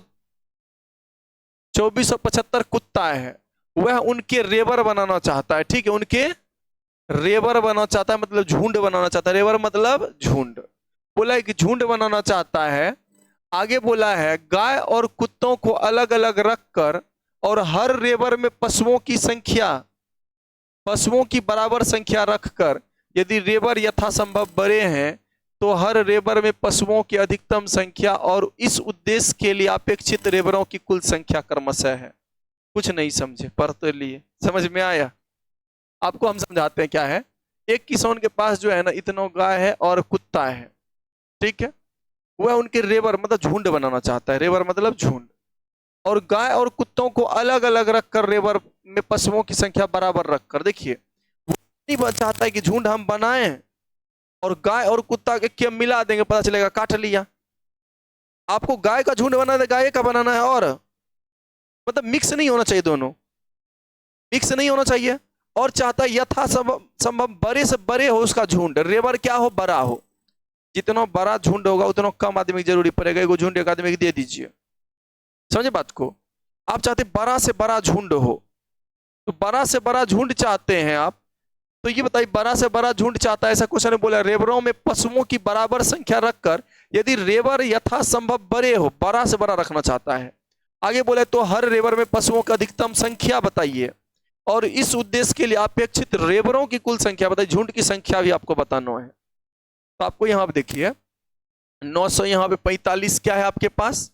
2475 कुत्ता है। वह उनके रेबर बनाना चाहता है, ठीक है, उनके रेबर बनाना चाहता है, मतलब झुंड बनाना चाहता है। रेबर मतलब झुंड, बोला है कि झुंड बनाना चाहता है। आगे बोला है गाय और कुत्तों को अलग अलग रखकर और हर रेबर में पशुओं की बराबर संख्या रखकर, यदि रेबर यथासंभव बड़े हैं तो हर रेबर में पशुओं की अधिकतम संख्या और इस उद्देश्य के लिए अपेक्षित रेबरों की कुल संख्या क्रमशः है। कुछ नहीं समझे, पढ़ तो लिए, समझ में आया आपको। हम समझाते हैं क्या है। एक किसान के पास जो है ना इतना गाय है और कुत्ता है, ठीक है। वह उनके रेबर मतलब झुंड बनाना चाहता है, रेबर मतलब झुंड। और गाय और कुत्तों को अलग अलग रखकर रेबर में पशुओं की संख्या बराबर रखकर, देखिए वो नहीं चाहता है कि झुंड हम बनाएं और गाय और कुत्ता के मिला देंगे, पता चलेगा काट लिया। आपको गाय का झुंड बनाना है, गाय का बनाना है, और मतलब मिक्स नहीं होना चाहिए, दोनों मिक्स नहीं होना चाहिए। और चाहता है यथासंभव बड़े से बड़े हो उसका झुंड, रेबर क्या हो, बड़ा हो। जितना बड़ा झुंड होगा उतना कम आदमी की जरूरी पड़ेगा, एगो झुंड एक आदमी की दे दीजिए। समझे बात को, आप चाहते बड़ा से बड़ा झुंड हो, तो बड़ा से बड़ा झुंड चाहते हैं आप, तो ये बताइए बड़ा से बड़ा झुंड चाहता है, ऐसा क्वेश्चन बोला रेबरों में पशुओं की बराबर संख्या रखकर, यदि रेबर यथासंभव बड़े हो, बड़ा से बड़ा रखना चाहता है। आगे बोले तो हर रेबर में पशुओं की अधिकतम संख्या बताइए, और इस उद्देश्य के लिए अपेक्षित रेबरों की कुल संख्या बताइए, झुंड की संख्या भी आपको बताना है। तो आपको यहाँ पे देखिए 900, यहाँ पे 45 क्या है आपके पास,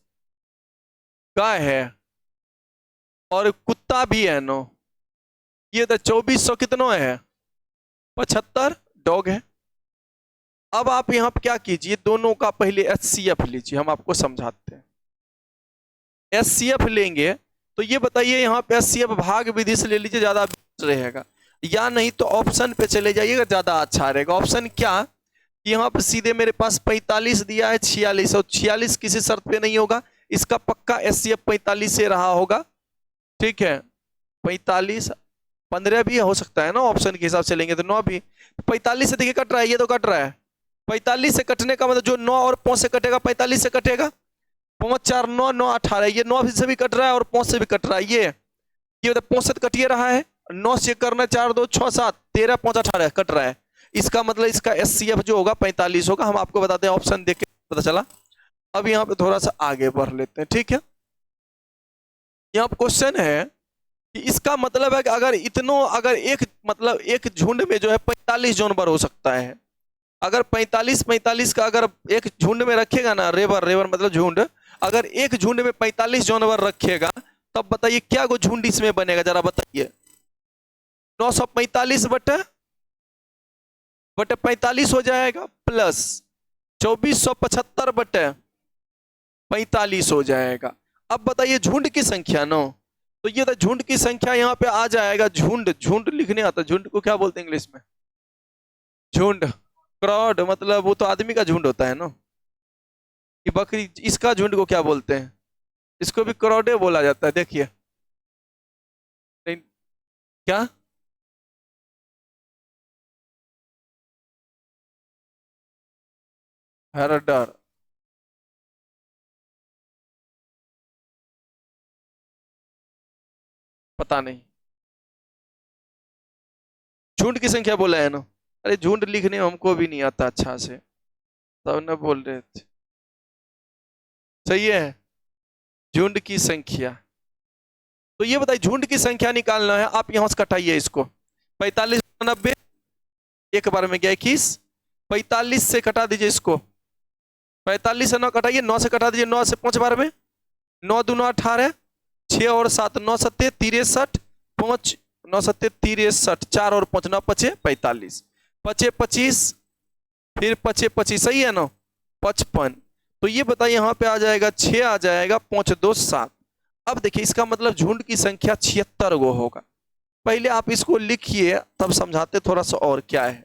गाय है और कुत्ता भी है 9, ये तो 2400 कितना है 75 डॉग है। अब आप यहाँ पे क्या कीजिए, दोनों का पहले एचसीएफ लीजिए, हम आपको समझाते हैं। एचसीएफ लेंगे तो ये बताइए यहाँ पे एचसीएफ भाग विधि से ले लीजिए, ज्यादा रहेगा, या नहीं तो ऑप्शन पे चले जाइएगा, ज्यादा अच्छा रहेगा। ऑप्शन क्या, यहाँ पे सीधे मेरे पास 45 दिया है 46, और 46 किसी शर्त पे नहीं होगा, इसका पक्का एचसीएफ 45 से रहा होगा, ठीक है। 45 15 भी हो सकता है ना, ऑप्शन के हिसाब से लेंगे तो 9 भी, 45 से देखिए कट रहा है, ये तो कट रहा है 45 से कटने का मतलब जो 9 और 5 से कटेगा 45 से कटेगा, 5 4 9 9 18, ये 9 से भी कट रहा है और 5 से भी कट रहा है, ये 5 से कट ही रहा है, 9 से करना 4 2 6 7 13 5 18 कट रहा है, इसका मतलब इसका एचसीएफ जो होगा 45 होगा। हम आपको बताते हैं, ऑप्शन देख के पता चला। अब यहाँ पे थोड़ा सा आगे बढ़ लेते हैं, ठीक है। यहाँ पे क्वेश्चन है कि इसका मतलब है कि अगर एक झुंड में जो है 45 जानवर हो सकता है, अगर 45 का अगर एक झुंड में रखेगा ना, रेबर मतलब झुंड, अगर एक झुंड में 45 जानवर रखेगा तब बताइए क्या को झुंड इसमें बनेगा, जरा बताइए। 945 बटे 45 हो जाएगा, प्लस 2475 बटे 45 हो जाएगा। अब बताइए झुंड की संख्या 9, तो ये झुंड की संख्या यहाँ पे आ जाएगा, झुंड लिखने आता, झुंड को क्या बोलते हैं इंग्लिश में, झुंड, क्राउड, मतलब वो तो आदमी का झुंड होता है ना, कि बकरी, इसका झुंड को क्या बोलते हैं, इसको भी क्राउडे बोला जाता है। देखिए क्या, हरडर, पता नहीं, झुंड की संख्या बोला है ना, अरे झुंड लिखने हमको भी नहीं आता अच्छा से, तब न बोल रहे थे, सही है, झुंड की संख्या। तो ये बताइए झुंड की संख्या निकालना है, आप यहां से कटाइए इसको, 45 90 एक बार में गया 21, 45 से कटा दीजिए इसको, 45 से 9 कटाइए, 9 से कटा दीजिए, 9 से 5 बार में, 9 दूना 18, 6 और 7 9 7 63, 5 9 7 63, 4 और 5 9 5 45, 5 25, फिर 5 25, सही है ना 55। तो ये बताइए यहाँ पे आ जाएगा 6 आ जाएगा, 5 2 7। अब देखिए इसका मतलब झुंड की संख्या 76 गो होगा। पहले आप इसको लिखिए तब समझाते थोड़ा सा और क्या है।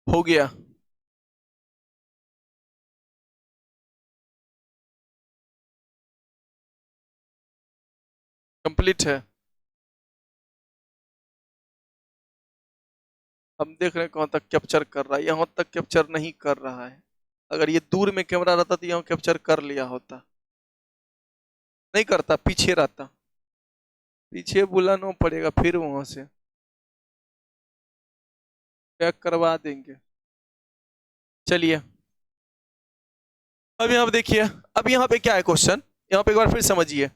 हो गया, कंप्लीट है। हम देख रहे हैं कहां तक कैप्चर कर रहा है, यहां तक कैप्चर नहीं कर रहा है। अगर ये दूर में कैमरा रहता तो यहां कैप्चर कर लिया होता, नहीं करता, पीछे रहता, पीछे बुलाना पड़ेगा, फिर वहां से पैक करवा देंगे। चलिए अब यहाँ देखिए, अब यहाँ पे क्या है क्वेश्चन, यहाँ पे एक बार फिर समझिए।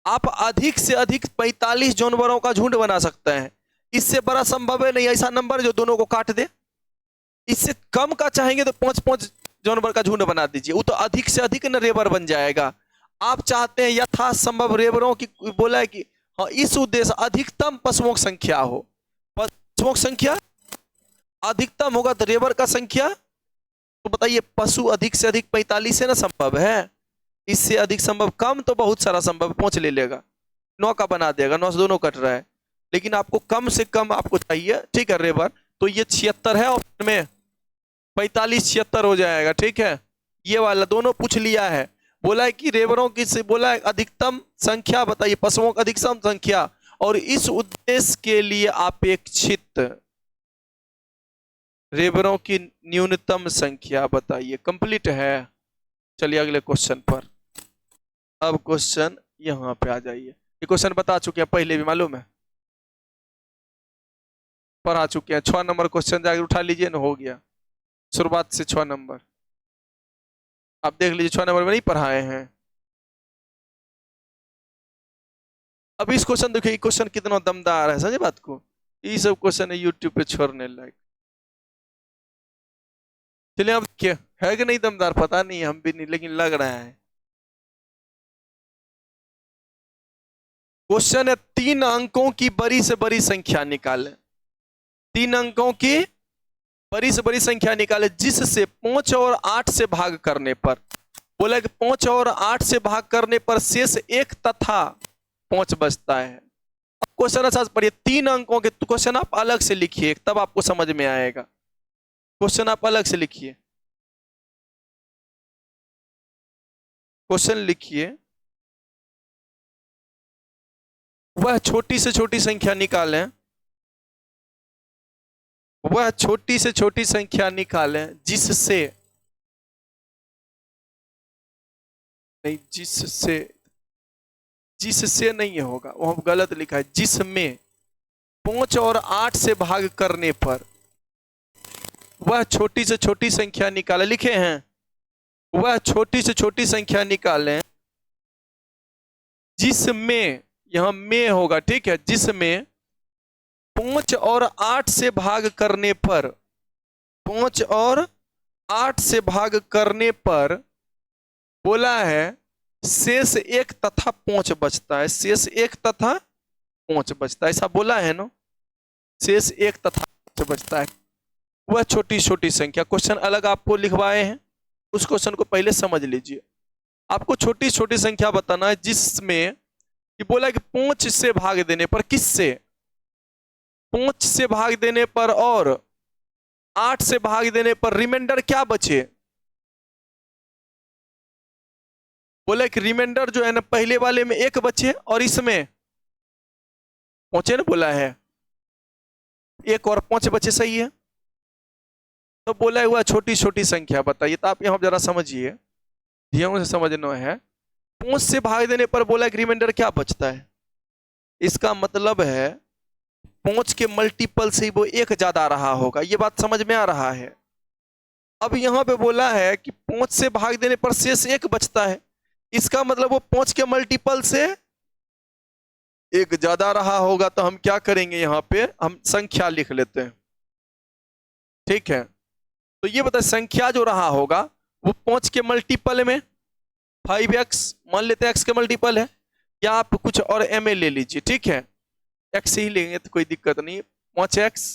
आप अधिक से अधिक 45 जानवरों का झुंड बना सकते हैं, इससे बड़ा संभव है नहीं ऐसा नंबर जो दोनों को काट दे। इससे कम का चाहेंगे तो 5 जानवर का झुंड बना दीजिए, वो तो अधिक से अधिक न रेबर बन जाएगा। आप चाहते हैं यथासंभव रेबरों की, बोला है कि हाँ, इस उद्देश्य अधिकतम पशुओं की संख्या हो, पशुओं की संख्या अधिकतम होगा तो रेबर का संख्या, तो बताइए पशु अधिक से अधिक 45 से ना संभव है, इससे अधिक संभव, कम तो बहुत सारा संभव, 5 ले लेगा, 9 का बना देगा, 9 से दोनों कट रहा है, लेकिन आपको कम से कम आपको चाहिए, ठीक है रेबर। तो ये 76 है ऑप्शन में, 45 76 हो जाएगा, ठीक है। ये वाला दोनों पूछ लिया है। बोला है कि रेबरों की से बोला है अधिकतम संख्या बताइए, पशुओं की अधिकतम संख्या और इस उद्देश्य के लिए अपेक्षित रेबरों की न्यूनतम संख्या बताइए। कंप्लीट है। चलिए अगले क्वेश्चन पर। अब क्वेश्चन यहां पे आ जाइए। ये क्वेश्चन बता चुके हैं पहले भी, मालूम है, पढ़ा चुके हैं। 6 नंबर क्वेश्चन जाकर उठा लीजिए ना, हो गया शुरुआत से 6 नंबर। आप देख लीजिए 6 नंबर में नहीं पढ़ाए हैं। अब इस क्वेश्चन देखिए, क्वेश्चन कितना दमदार है, समझे बात को। ये सब क्वेश्चन है यूट्यूब पे छोड़ने लायक। चलिए अब क्या है कि नहीं दमदार, पता नहीं, हम भी नहीं, लेकिन लग रहा है। क्वेश्चन है 3 अंकों की बड़ी से बड़ी संख्या निकालें। 3 अंकों की बड़ी से बड़ी संख्या निकाले जिससे 5 और 8 से भाग करने पर, बोला कि 5 और 8 से भाग करने पर शेष 1 तथा 5 बचता है। अब क्वेश्चन अच्छा पढ़िए। 3 अंकों के क्वेश्चन आप अलग से लिखिए, तब आपको समझ में आएगा। क्वेश्चन आप अलग से लिखिए, क्वेश्चन लिखिए। वह छोटी से छोटी संख्या निकालें, वह छोटी से छोटी संख्या निकालें जिससे, नहीं जिससे, जिससे नहीं होगा, वह गलत लिखा है, जिसमें 5 और 8 से भाग करने पर वह छोटी से छोटी संख्या निकालें। लिखे हैं वह छोटी से छोटी संख्या निकालें जिसमें, यहां में होगा, ठीक है, जिसमें 5 और 8 से भाग करने पर, 5 और 8 से भाग करने पर बोला है शेष 1 तथा 5 बचता है। शेष 1 तथा 5 बचता है, ऐसा बोला है ना, शेष 1 तथा 5 बचता है। वह छोटी छोटी संख्या, क्वेश्चन अलग आपको लिखवाए हैं, उस क्वेश्चन को पहले समझ लीजिए। आपको छोटी छोटी संख्या बताना है जिसमें कि बोला कि 5 से भाग देने पर, किससे, 5 से भाग देने पर और 8 से भाग देने पर रिमाइंडर क्या बचे। बोले कि रिमाइंडर जो है ना, पहले वाले में 1 बचे और इसमें पहुंचे ना, बोला है 1 और 5 बचे, सही है। तो बोला हुआ छोटी छोटी संख्या बताइए। तो आप यहां जरा समझिए, ध्यान से समझना है। 5 से भाग देने पर बोला कि रिमाइंडर क्या बचता है, इसका मतलब है 5 के मल्टीपल से वो 1 ज्यादा रहा होगा। ये बात समझ में आ रहा है। अब यहां पे बोला है कि 5 से भाग देने पर शेष 1 बचता है, इसका मतलब वो 5 के मल्टीपल से 1 ज्यादा रहा होगा। तो हम क्या करेंगे, यहां पे हम संख्या लिख लेते हैं, ठीक है। तो ये बताए संख्या जो रहा होगा वो 5 के मल्टीपल में 5x, मान लेते हैं x के मल्टीपल है, या आप कुछ और ma ले लीजिए, ठीक है, x ही लेंगे तो कोई दिक्कत नहीं। 5x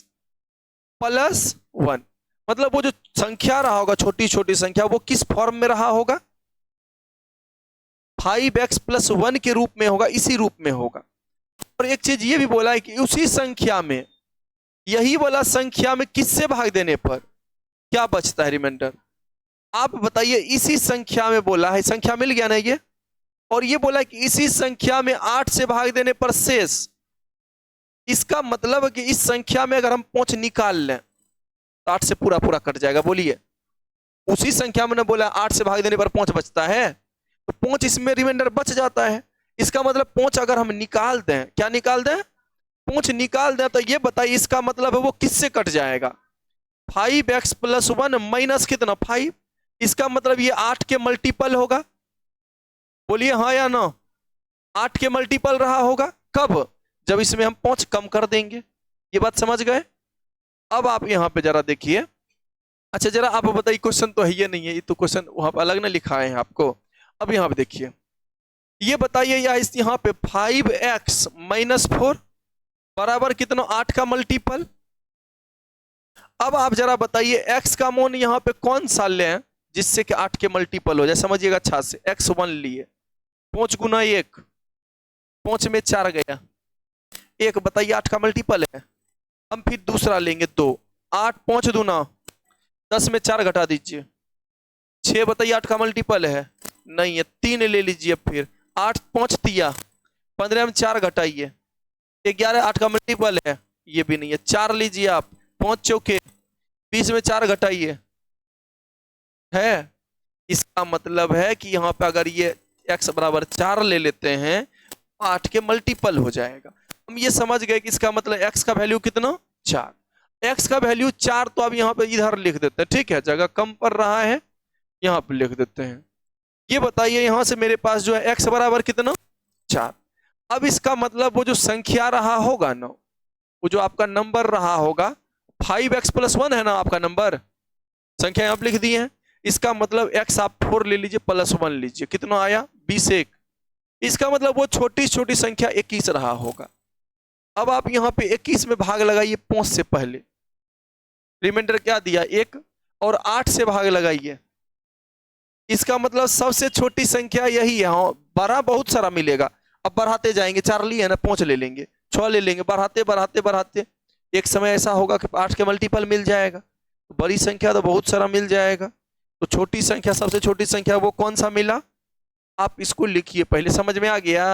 प्लस 1, मतलब वो जो संख्या रहा होगा छोटी छोटी संख्या, वो किस फॉर्म में रहा होगा, 5x प्लस 1 के रूप में होगा, इसी रूप में होगा। और एक चीज ये भी बोला है कि उसी संख्या में, यही वाला संख्या में किससे भाग देने पर क्या बचता है रिमाइंडर। आप बताइए, इसी संख्या में बोला है, संख्या मिल गया ना ये, और ये बोला है कि इसी संख्या में 8 से भाग देने पर शेष। इसका मतलब है कि इस संख्या में अगर हम 5 निकाल लें तो 8 से पूरा पूरा कट जाएगा। बोलिए, उसी संख्या में ना बोला 8 से भाग देने पर 5 बचता है, तो 5 इसमें रिमाइंडर बच जाता है। इसका मतलब 5 अगर हम निकाल दें, क्या निकाल दें, 5 निकाल दें, तो ये बताइए इसका मतलब है वो किससे कट जाएगा, 5x प्लस 1 माइनस कितना 5। इसका मतलब ये 8 के मल्टीपल होगा। बोलिए हाँ या ना, 8 के मल्टीपल रहा होगा। कब, जब इसमें हम 5 कम कर देंगे। ये बात समझ गए। अब आप यहां पे जरा देखिए। अच्छा जरा आप बताइए, क्वेश्चन तो है ये नहीं है, ये तो क्वेश्चन वहां पर अलग ना लिखाए हैं आपको। अब यहां पे देखिए, ये बताइए यहां पे 5x माइनस 4 बराबर कितना, 8 का मल्टीपल। अब आप जरा बताइए x का मान यहां पे कौन सा लें जिससे कि 8 के मल्टीपल हो जाए। समझिएगा अच्छा से, x1 लिए, 5 गुना 1, 5 में 4 गया, 1 बताइए 8 का मल्टीपल है। हम फिर दूसरा लेंगे 2, 8 5 दूना 10 में 4 घटा दीजिए, 6 बताइए 8 का मल्टीपल है, नहीं है, 3 ले लीजिए। फिर 8 5 तिया 15 में 4 घटाइए, 11 8 का मल्टीपल है, ये भी नहीं है, 4 लीजिए आप, 5 चौके 20 में 4 घटाइए, है। इसका मतलब है कि यहाँ पे अगर ये x बराबर 4 ले लेते हैं 8 के मल्टीपल हो जाएगा। हम ये समझ गए कि इसका मतलब x का वैल्यू कितना 4, x का वैल्यू 4, तो अब यहाँ पे इधर लिख देते हैं, ठीक है, जगह कम पड़ रहा है यहाँ पे लिख देते हैं। ये बताइए यहाँ से मेरे पास जो है x बराबर कितना 4। अब इसका मतलब वो जो संख्या रहा होगा ना, वो जो आपका नंबर रहा होगा 5x + 1 है ना आपका नंबर, संख्या यहाँ पे लिख दी है। इसका मतलब x आप 4 ले लीजिए +1 लीजिए, कितना आया 21। इसका मतलब वो छोटी छोटी संख्या 21 रहा होगा। अब आप यहाँ पे 21 में भाग लगाइए 5 से पहले, रिमाइंडर क्या दिया 1, और 8 से भाग लगाइए। इसका मतलब सबसे छोटी संख्या यही है। हाँ, बड़ा बहुत सारा मिलेगा, अब बढ़ाते जाएंगे, 4 लिए ना 5 ले लेंगे, 6 ले लेंगे, बढ़ाते बढ़ाते बढ़ाते एक समय ऐसा होगा कि 8 के मल्टीपल मिल जाएगा, तो बड़ी संख्या तो बहुत सारा मिल जाएगा। तो छोटी संख्या, सबसे छोटी संख्या वो कौन सा मिला, आप इसको लिखिए पहले, समझ में आ गया।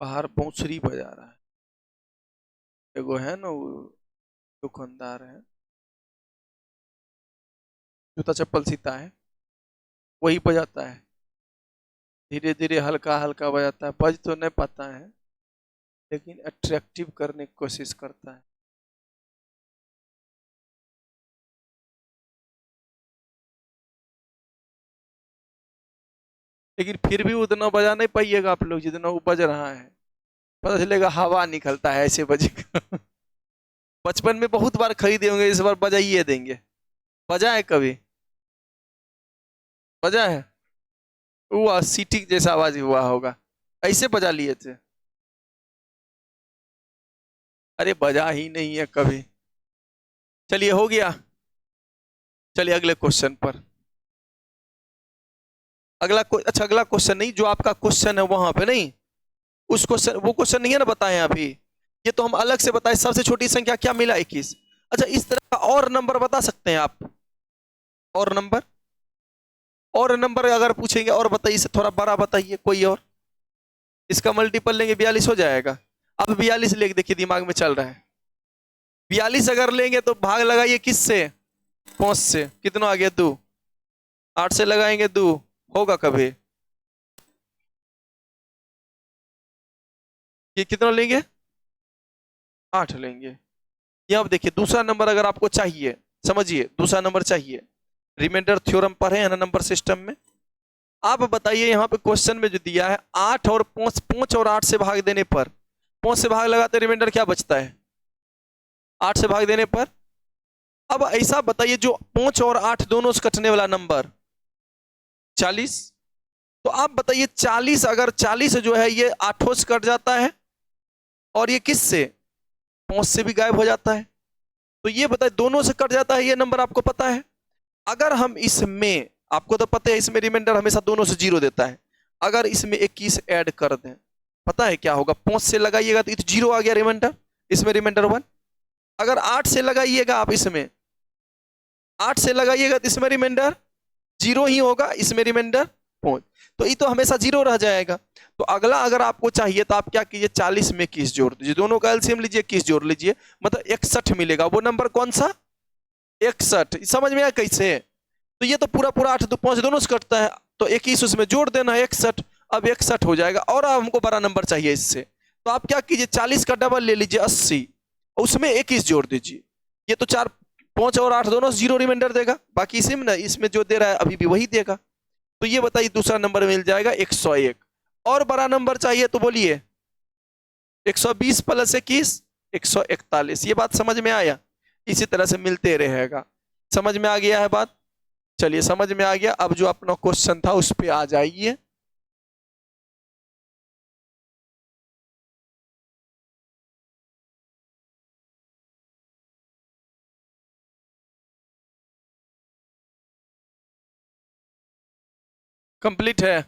बाहर बांसुरी बजा रहा है, एगो है ना वो दुकानदार है, जूता चप्पल सीता है, वही बजाता है, धीरे धीरे हल्का हल्का बजाता है, बज तो नहीं पाता है लेकिन अट्रैक्टिव करने की कोशिश करता है। लेकिन फिर भी उतना बजा नहीं पाइएगा आप लोग जितना वो बज रहा है, पता चलेगा हवा निकलता है ऐसे बजेगा। बचपन में बहुत बार खरीदे होंगे, इस बार बजाइए देंगे। बजा है कभी, बजा है, वो सीटी जैसा आवाज हुआ होगा, ऐसे बजा लिए थे। अरे बजा ही नहीं है कभी। चलिए हो गया, चलिए अगले क्वेश्चन पर। अच्छा अगला क्वेश्चन नहीं, जो आपका क्वेश्चन है वहां पे नहीं, उस क्वेश्चन, वो क्वेश्चन नहीं है ना बताए अभी, ये तो हम अलग से बताए। सबसे छोटी संख्या क्या मिला 21। अच्छा इस तरह का और नंबर बता सकते हैं आप, और नंबर, और नंबर अगर पूछेंगे और बताइए, इसे थोड़ा बड़ा बताइए कोई और, इसका मल्टीपल लेंगे 42 हो जाएगा। अब 42 लेके देखिए दिमाग में चल रहा है, 42 अगर लेंगे तो भाग लगाइए किससे, 5 से, कितना आ गया 2, 8 से लगाएंगे 2, होगा कभी, ये कितना लेंगे 8 लेंगे। ये अब देखिए दूसरा नंबर अगर आपको चाहिए, समझिए दूसरा नंबर चाहिए, रिमाइंडर थ्योरम पढ़े हैं ना नंबर सिस्टम में। आप बताइए यहाँ पे क्वेश्चन में जो दिया है 8 और 5, 5 और 8 से भाग देने पर, 5 से भाग लगाते रिमाइंडर क्या बचता है, 8 से भाग देने पर। अब ऐसा बताइए जो 5 और 8 दोनों से कटने वाला नंबर 40, तो आप बताइए 40, अगर 40 जो है ये 8 से कट जाता है और ये किस से 5 से भी गायब हो जाता है, तो ये बताइए दोनों से कट जाता है, ये नंबर आपको पता है। अगर हम इसमें, आपको तो पता है इसमें रिमाइंडर हमेशा दोनों से 0 देता है, अगर इसमें 21 ऐड कर दें पता है क्या होगा, 5 से लगाइएगा तो 0 आ गया रिमाइंडर, इसमें रिमाइंडर 1। अगर 8 से लगाइएगा आप, इसमें 8 से लगाइएगा तो इसमें रिमाइंडर 0 ही होगा, इसमें रिमाइंडर 5, तो ये तो हमेशा 0 रह जाएगा। तो अगला अगर आपको चाहिए तो आप क्या कीजिए, 40 में 21 जोड़ दीजिए, दोनों का एलसीएम लीजिए, 21 जोड़ लीजिए, मतलब 61 मिलेगा। वो नंबर कौन सा 61, समझ में आया कैसे, तो ये तो पूरा पूरा 8 5 दोनों से कटता है, तो 21 उसमें जोड़ देना है 61। अब 61 हो जाएगा, और अब हमको बड़ा नंबर चाहिए इससे, तो आप क्या कीजिए 40 का डबल ले लीजिए 80, उसमें 21 जोड़ दीजिए। ये तो 4 5 और 8 दोनों जीरो रिमाइंडर देगा, बाकी इसी में ना, इसमें जो दे रहा है अभी भी वही देगा। तो ये बताइए दूसरा नंबर मिल जाएगा 101। और बड़ा नंबर चाहिए तो बोलिए 120 प्लस 21 141। ये बात समझ में आया? इसी तरह से मिलते रहेगा। समझ में आ गया है बात? चलिए समझ में आ गया। अब जो अपना क्वेश्चन था उस पर आ जाइए। कंप्लीट है?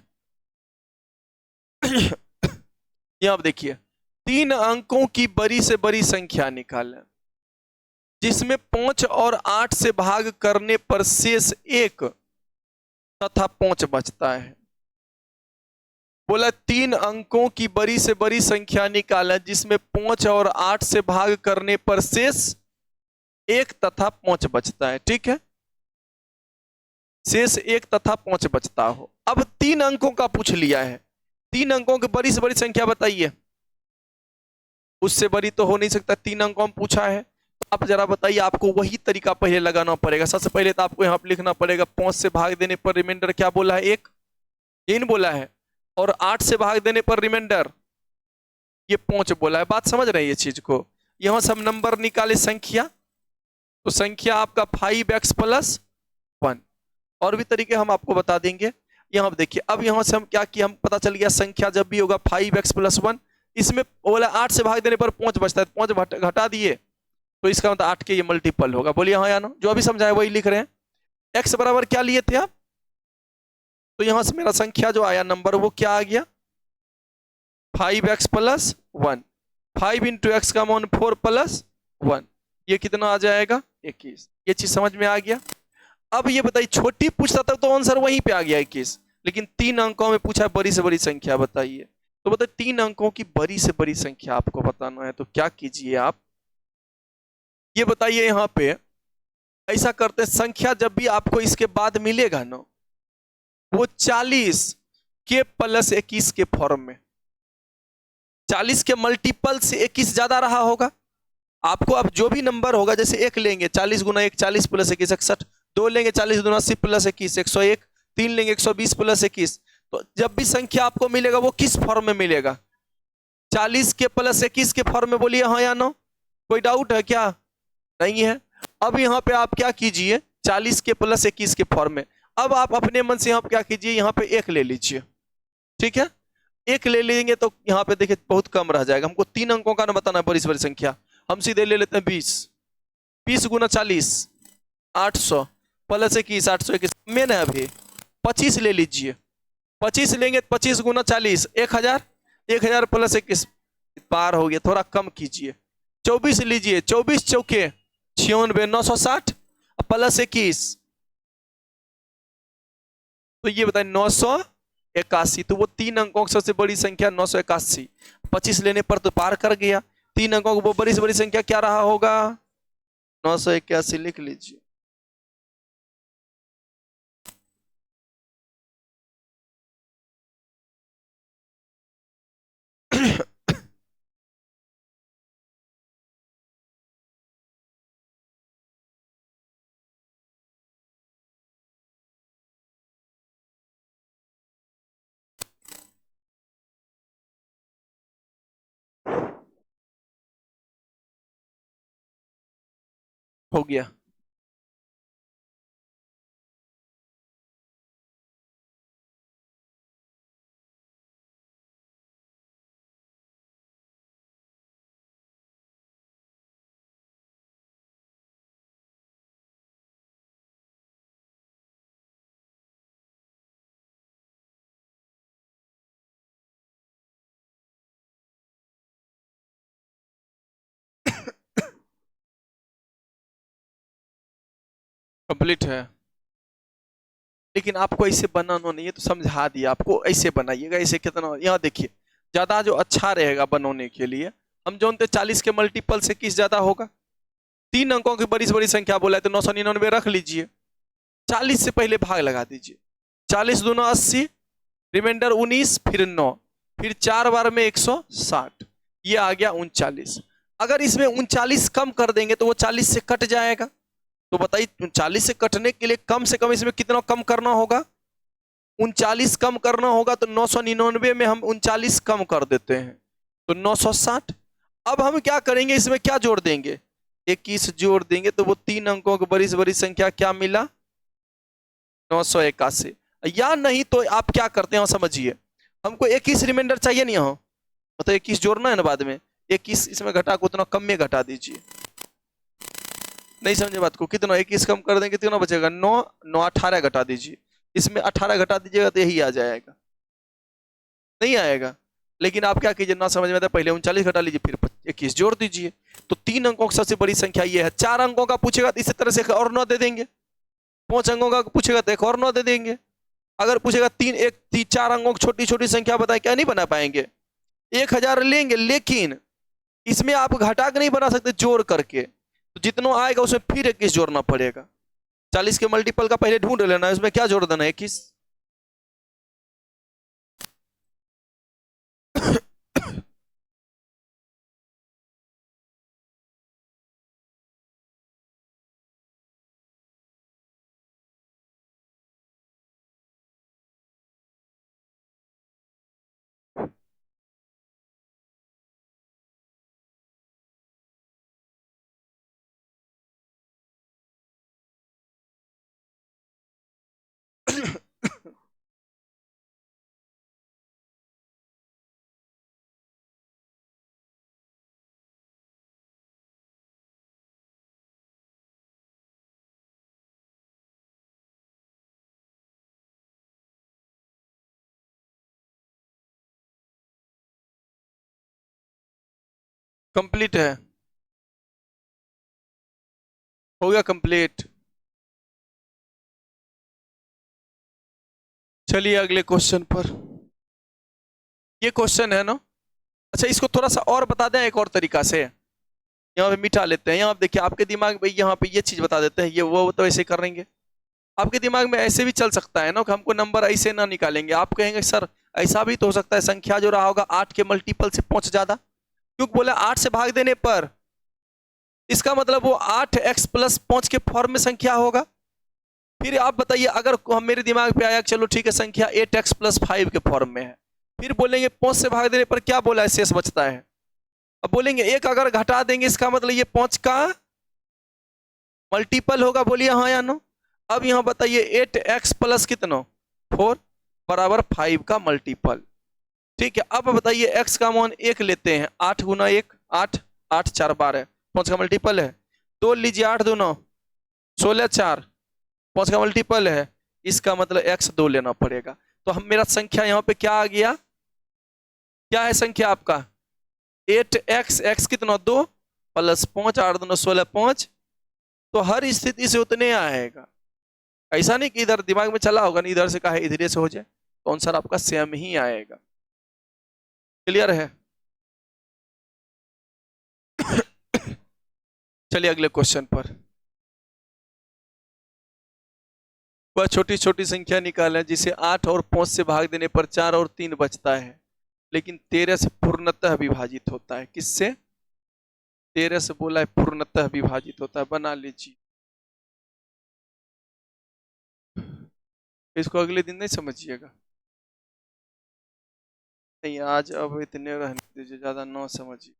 ये आप देखिए, 3 अंकों की बड़ी से बड़ी संख्या निकालें जिसमें 5 और 8 से भाग करने पर शेष 1 तथा 5 बचता है। बोला 3 अंकों की बड़ी से बड़ी संख्या निकालें जिसमें 5 और 8 से भाग करने पर शेष 1 तथा 5 बचता है। ठीक है, शेष 1 तथा 5 बचता हो। अब 3 अंकों का पूछ लिया है, 3 अंकों की बड़ी से बड़ी संख्या बताइए। उससे बड़ी तो हो नहीं सकता, 3 अंकों में पूछा है। तो आप जरा बताइए, आपको वही तरीका पहले लगाना पड़ेगा। सबसे पहले तो आपको यहाँ पर लिखना पड़ेगा 5 से भाग देने पर रिमाइंडर क्या बोला है 1, ये नहीं बोला है, और 8 से भाग देने पर रिमाइंडर ये 5 बोला है। बात समझ रहे हैं ये चीज को? यहां सब नंबर निकाले संख्या, तो संख्या आपका 5x + 1। और भी तरीके हम आपको बता देंगे। यहाँ देखिए, अब यहाँ से हम क्या किया, हम पता चल गया संख्या जब भी होगा 5x + 1, इसमें बोला 8 से भाग देने पर 5 बचता है, 5 घटा दिए तो इसका मतलब 8 के ये मल्टीपल होगा। बोलिए हाँ या नो? जो अभी समझाया वही लिख रहे हैं। x बराबर क्या लिए थे आप? तो यहां से मेरा संख्या जो आया नंबर वो क्या आ गया 5x + 1। 5 × x का मान 4 + 1, ये कितना आ जाएगा 21। ये चीज समझ में आ गया? अब ये बताइए, छोटी पूछता था तो आंसर वहीं पे आ गया 21, लेकिन 3 अंकों में पूछा बड़ी से बड़ी संख्या बताइए। तो बताइए 3 अंकों की बड़ी से बड़ी संख्या आपको बताना है, तो क्या कीजिए आप, ये बताइए। यहाँ पे ऐसा करते हैं, संख्या जब भी आपको इसके बाद मिलेगा ना, वो 40 के + 21 के फॉर्म में, 40 के मल्टीपल से 21 ज्यादा रहा होगा। आपको अब जो भी नंबर होगा, जैसे 1 लेंगे 40 × 1 40 + 21 61, 2 लेंगे 40 × 80 + 21 101, 3 लेंगे 120 + 21। तो जब भी संख्या आपको मिलेगा वो किस फॉर्म में मिलेगा? 40 के + 21 के फॉर्म में। बोलिए हाँ या नो? कोई डाउट है क्या? नहीं है। अब यहाँ पे आप क्या कीजिए, 40 के + 21 के फॉर्म में, अब आप अपने मन से यहाँ क्या कीजिए, यहाँ पे 1 ले लीजिए। ठीक है, 1 ले लेंगे तो यहाँ पे देखिए बहुत कम रह जाएगा। हमको 3 अंकों का ना बताना है बड़ी से बड़ी संख्या, हम सीधे ले लेते हैं 20। 20 × 40 800 + 21 821 में ना, अभी 25 ले लीजिए। 25 लेंगे 25 × 40 1000, 1000 + 21 पार हो गया, थोड़ा कम कीजिए। 24 लीजिए, 24 चौके 96 960 + 21, तो ये बताए 981। तो वो 3 अंकों की सबसे बड़ी संख्या 981, 25 लेने पर तो पार कर गया। 3 अंकों की वो बड़ी से बड़ी संख्या क्या रहा होगा 981, लिख लीजिए। हो गया। कंप्लीट है, लेकिन आपको ऐसे बनाना नहीं है, तो समझा दिया आपको, ऐसे बनाइएगा। ऐसे कितना, यहाँ देखिए ज्यादा जो अच्छा रहेगा बनाने के लिए, हम जानते 40 के मल्टीपल से किस ज्यादा होगा, 3 अंकों की बड़ी से बड़ी संख्या बोला है तो 999 रख लीजिए। 40 से पहले भाग लगा दीजिए। 40 दूना 80, रिमाइंडर 19, फिर 9, फिर 4 बार में 160, ये आ गया 39। अगर इसमें 39 कम कर देंगे तो वो 40 से कट जाएगा। तो बताइए 40 से कटने के लिए कम से कम इसमें कितना कम करना होगा? 39 कम करना होगा। तो 999 में हम 39 कम कर देते हैं तो 960। अब हम क्या करेंगे, इसमें क्या जोड़ देंगे? 21 जोड़ देंगे तो वो 3 अंकों की बड़ी से बड़ी संख्या क्या मिला? 981। या नहीं तो आप क्या करते हैं समझिए, हमको 21 रिमाइंडर चाहिए नहीं हो तो 21 जोड़ना है ना बाद में। 21 इसमें घटा को उतना कम में घटा दीजिए। नहीं समझे बात को? कितना 21 कम कर देंगे कितना बचेगा? 9, 9 18 घटा दीजिए। इसमें 18 घटा दीजिएगा तो यही आ जाएगा, नहीं आएगा। लेकिन आप क्या कीजिए, ना समझ में आता पहले 39 घटा लीजिए फिर 21 जोड़ दीजिए। तो 3 अंकों की सबसे बड़ी संख्या ये है। 4 अंकों का पूछेगा तो इसी तरह से और 9 दे देंगे। 5 अंकों का पूछेगा तो एक और 9 दे देंगे। अगर पूछेगा 4 अंकों की छोटी छोटी संख्या बताए, क्या नहीं बना पाएंगे? 1000 लेंगे, लेकिन इसमें आप घटा के नहीं बना सकते, जोड़ करके। तो जितना आएगा उसमें फिर 21 जोड़ना पड़ेगा। 40 के मल्टीपल का पहले ढूंढ लेना है, उसमें क्या जोड़ देना है? 21। कंप्लीट है, हो गया कंप्लीट। चलिए अगले क्वेश्चन पर। ये क्वेश्चन है ना, अच्छा इसको थोड़ा सा और बता दें एक और तरीका से, यहाँ पे मिटा लेते हैं। यहाँ पे देखिए आपके दिमाग में यहाँ पे ये चीज बता देते हैं, ये वो तो ऐसे करेंगे। आपके दिमाग में ऐसे भी चल सकता है ना कि हमको नंबर ऐसे ना निकालेंगे। आप कहेंगे सर ऐसा भी तो हो सकता है संख्या जो रहा होगा 8 के मल्टीपल से 5 ज्यादा, क्योंकि बोले 8 से भाग देने पर इसका मतलब वो 8x + 5 के फॉर्म में संख्या होगा। फिर आप बताइए, अगर हम मेरे दिमाग पे आया चलो ठीक है संख्या 8x + 5 के फॉर्म में है, फिर बोलेंगे 5 से भाग देने पर क्या बोला है, शेष बचता है। अब बोलेंगे 1 अगर घटा देंगे इसका मतलब ये 5 का मल्टीपल होगा। बोलिए हाँ या नो। अब यहाँ बताइए 8x + कितना 4 बराबर 5 का मल्टीपल। ठीक है, अब बताइए x का मान 1 लेते हैं। 8 गुना 1 8, 8 4 12, 5 का मल्टीपल है। 2 लीजिए, 8 2 9 16 4, 5 का मल्टीपल है। इसका मतलब x 2 लेना पड़ेगा। तो हम मेरा संख्या यहाँ पे क्या आ गया, क्या है संख्या आपका 8x, x कितना 2 + 5, 8 2 16 5। तो हर स्थिति से उतने आएगा। ऐसा नहीं कि इधर दिमाग में चला होगा नहीं, इधर से कहा इधर से हो जाए, तो आंसर आपका सेम ही आएगा। क्लियर है? चलिए अगले क्वेश्चन पर। वह छोटी छोटी संख्या निकालें जिसे 8 और 5 से भाग देने पर 4 और 3 बचता है, लेकिन 13 से पूर्णतः विभाजित होता है। किससे? 13 से बोला है पूर्णतः विभाजित होता है। बना लीजिए इसको, अगले दिन नहीं समझिएगा। नहीं आज अब इतने रहने दीजिए, ज्यादा ना समझिए।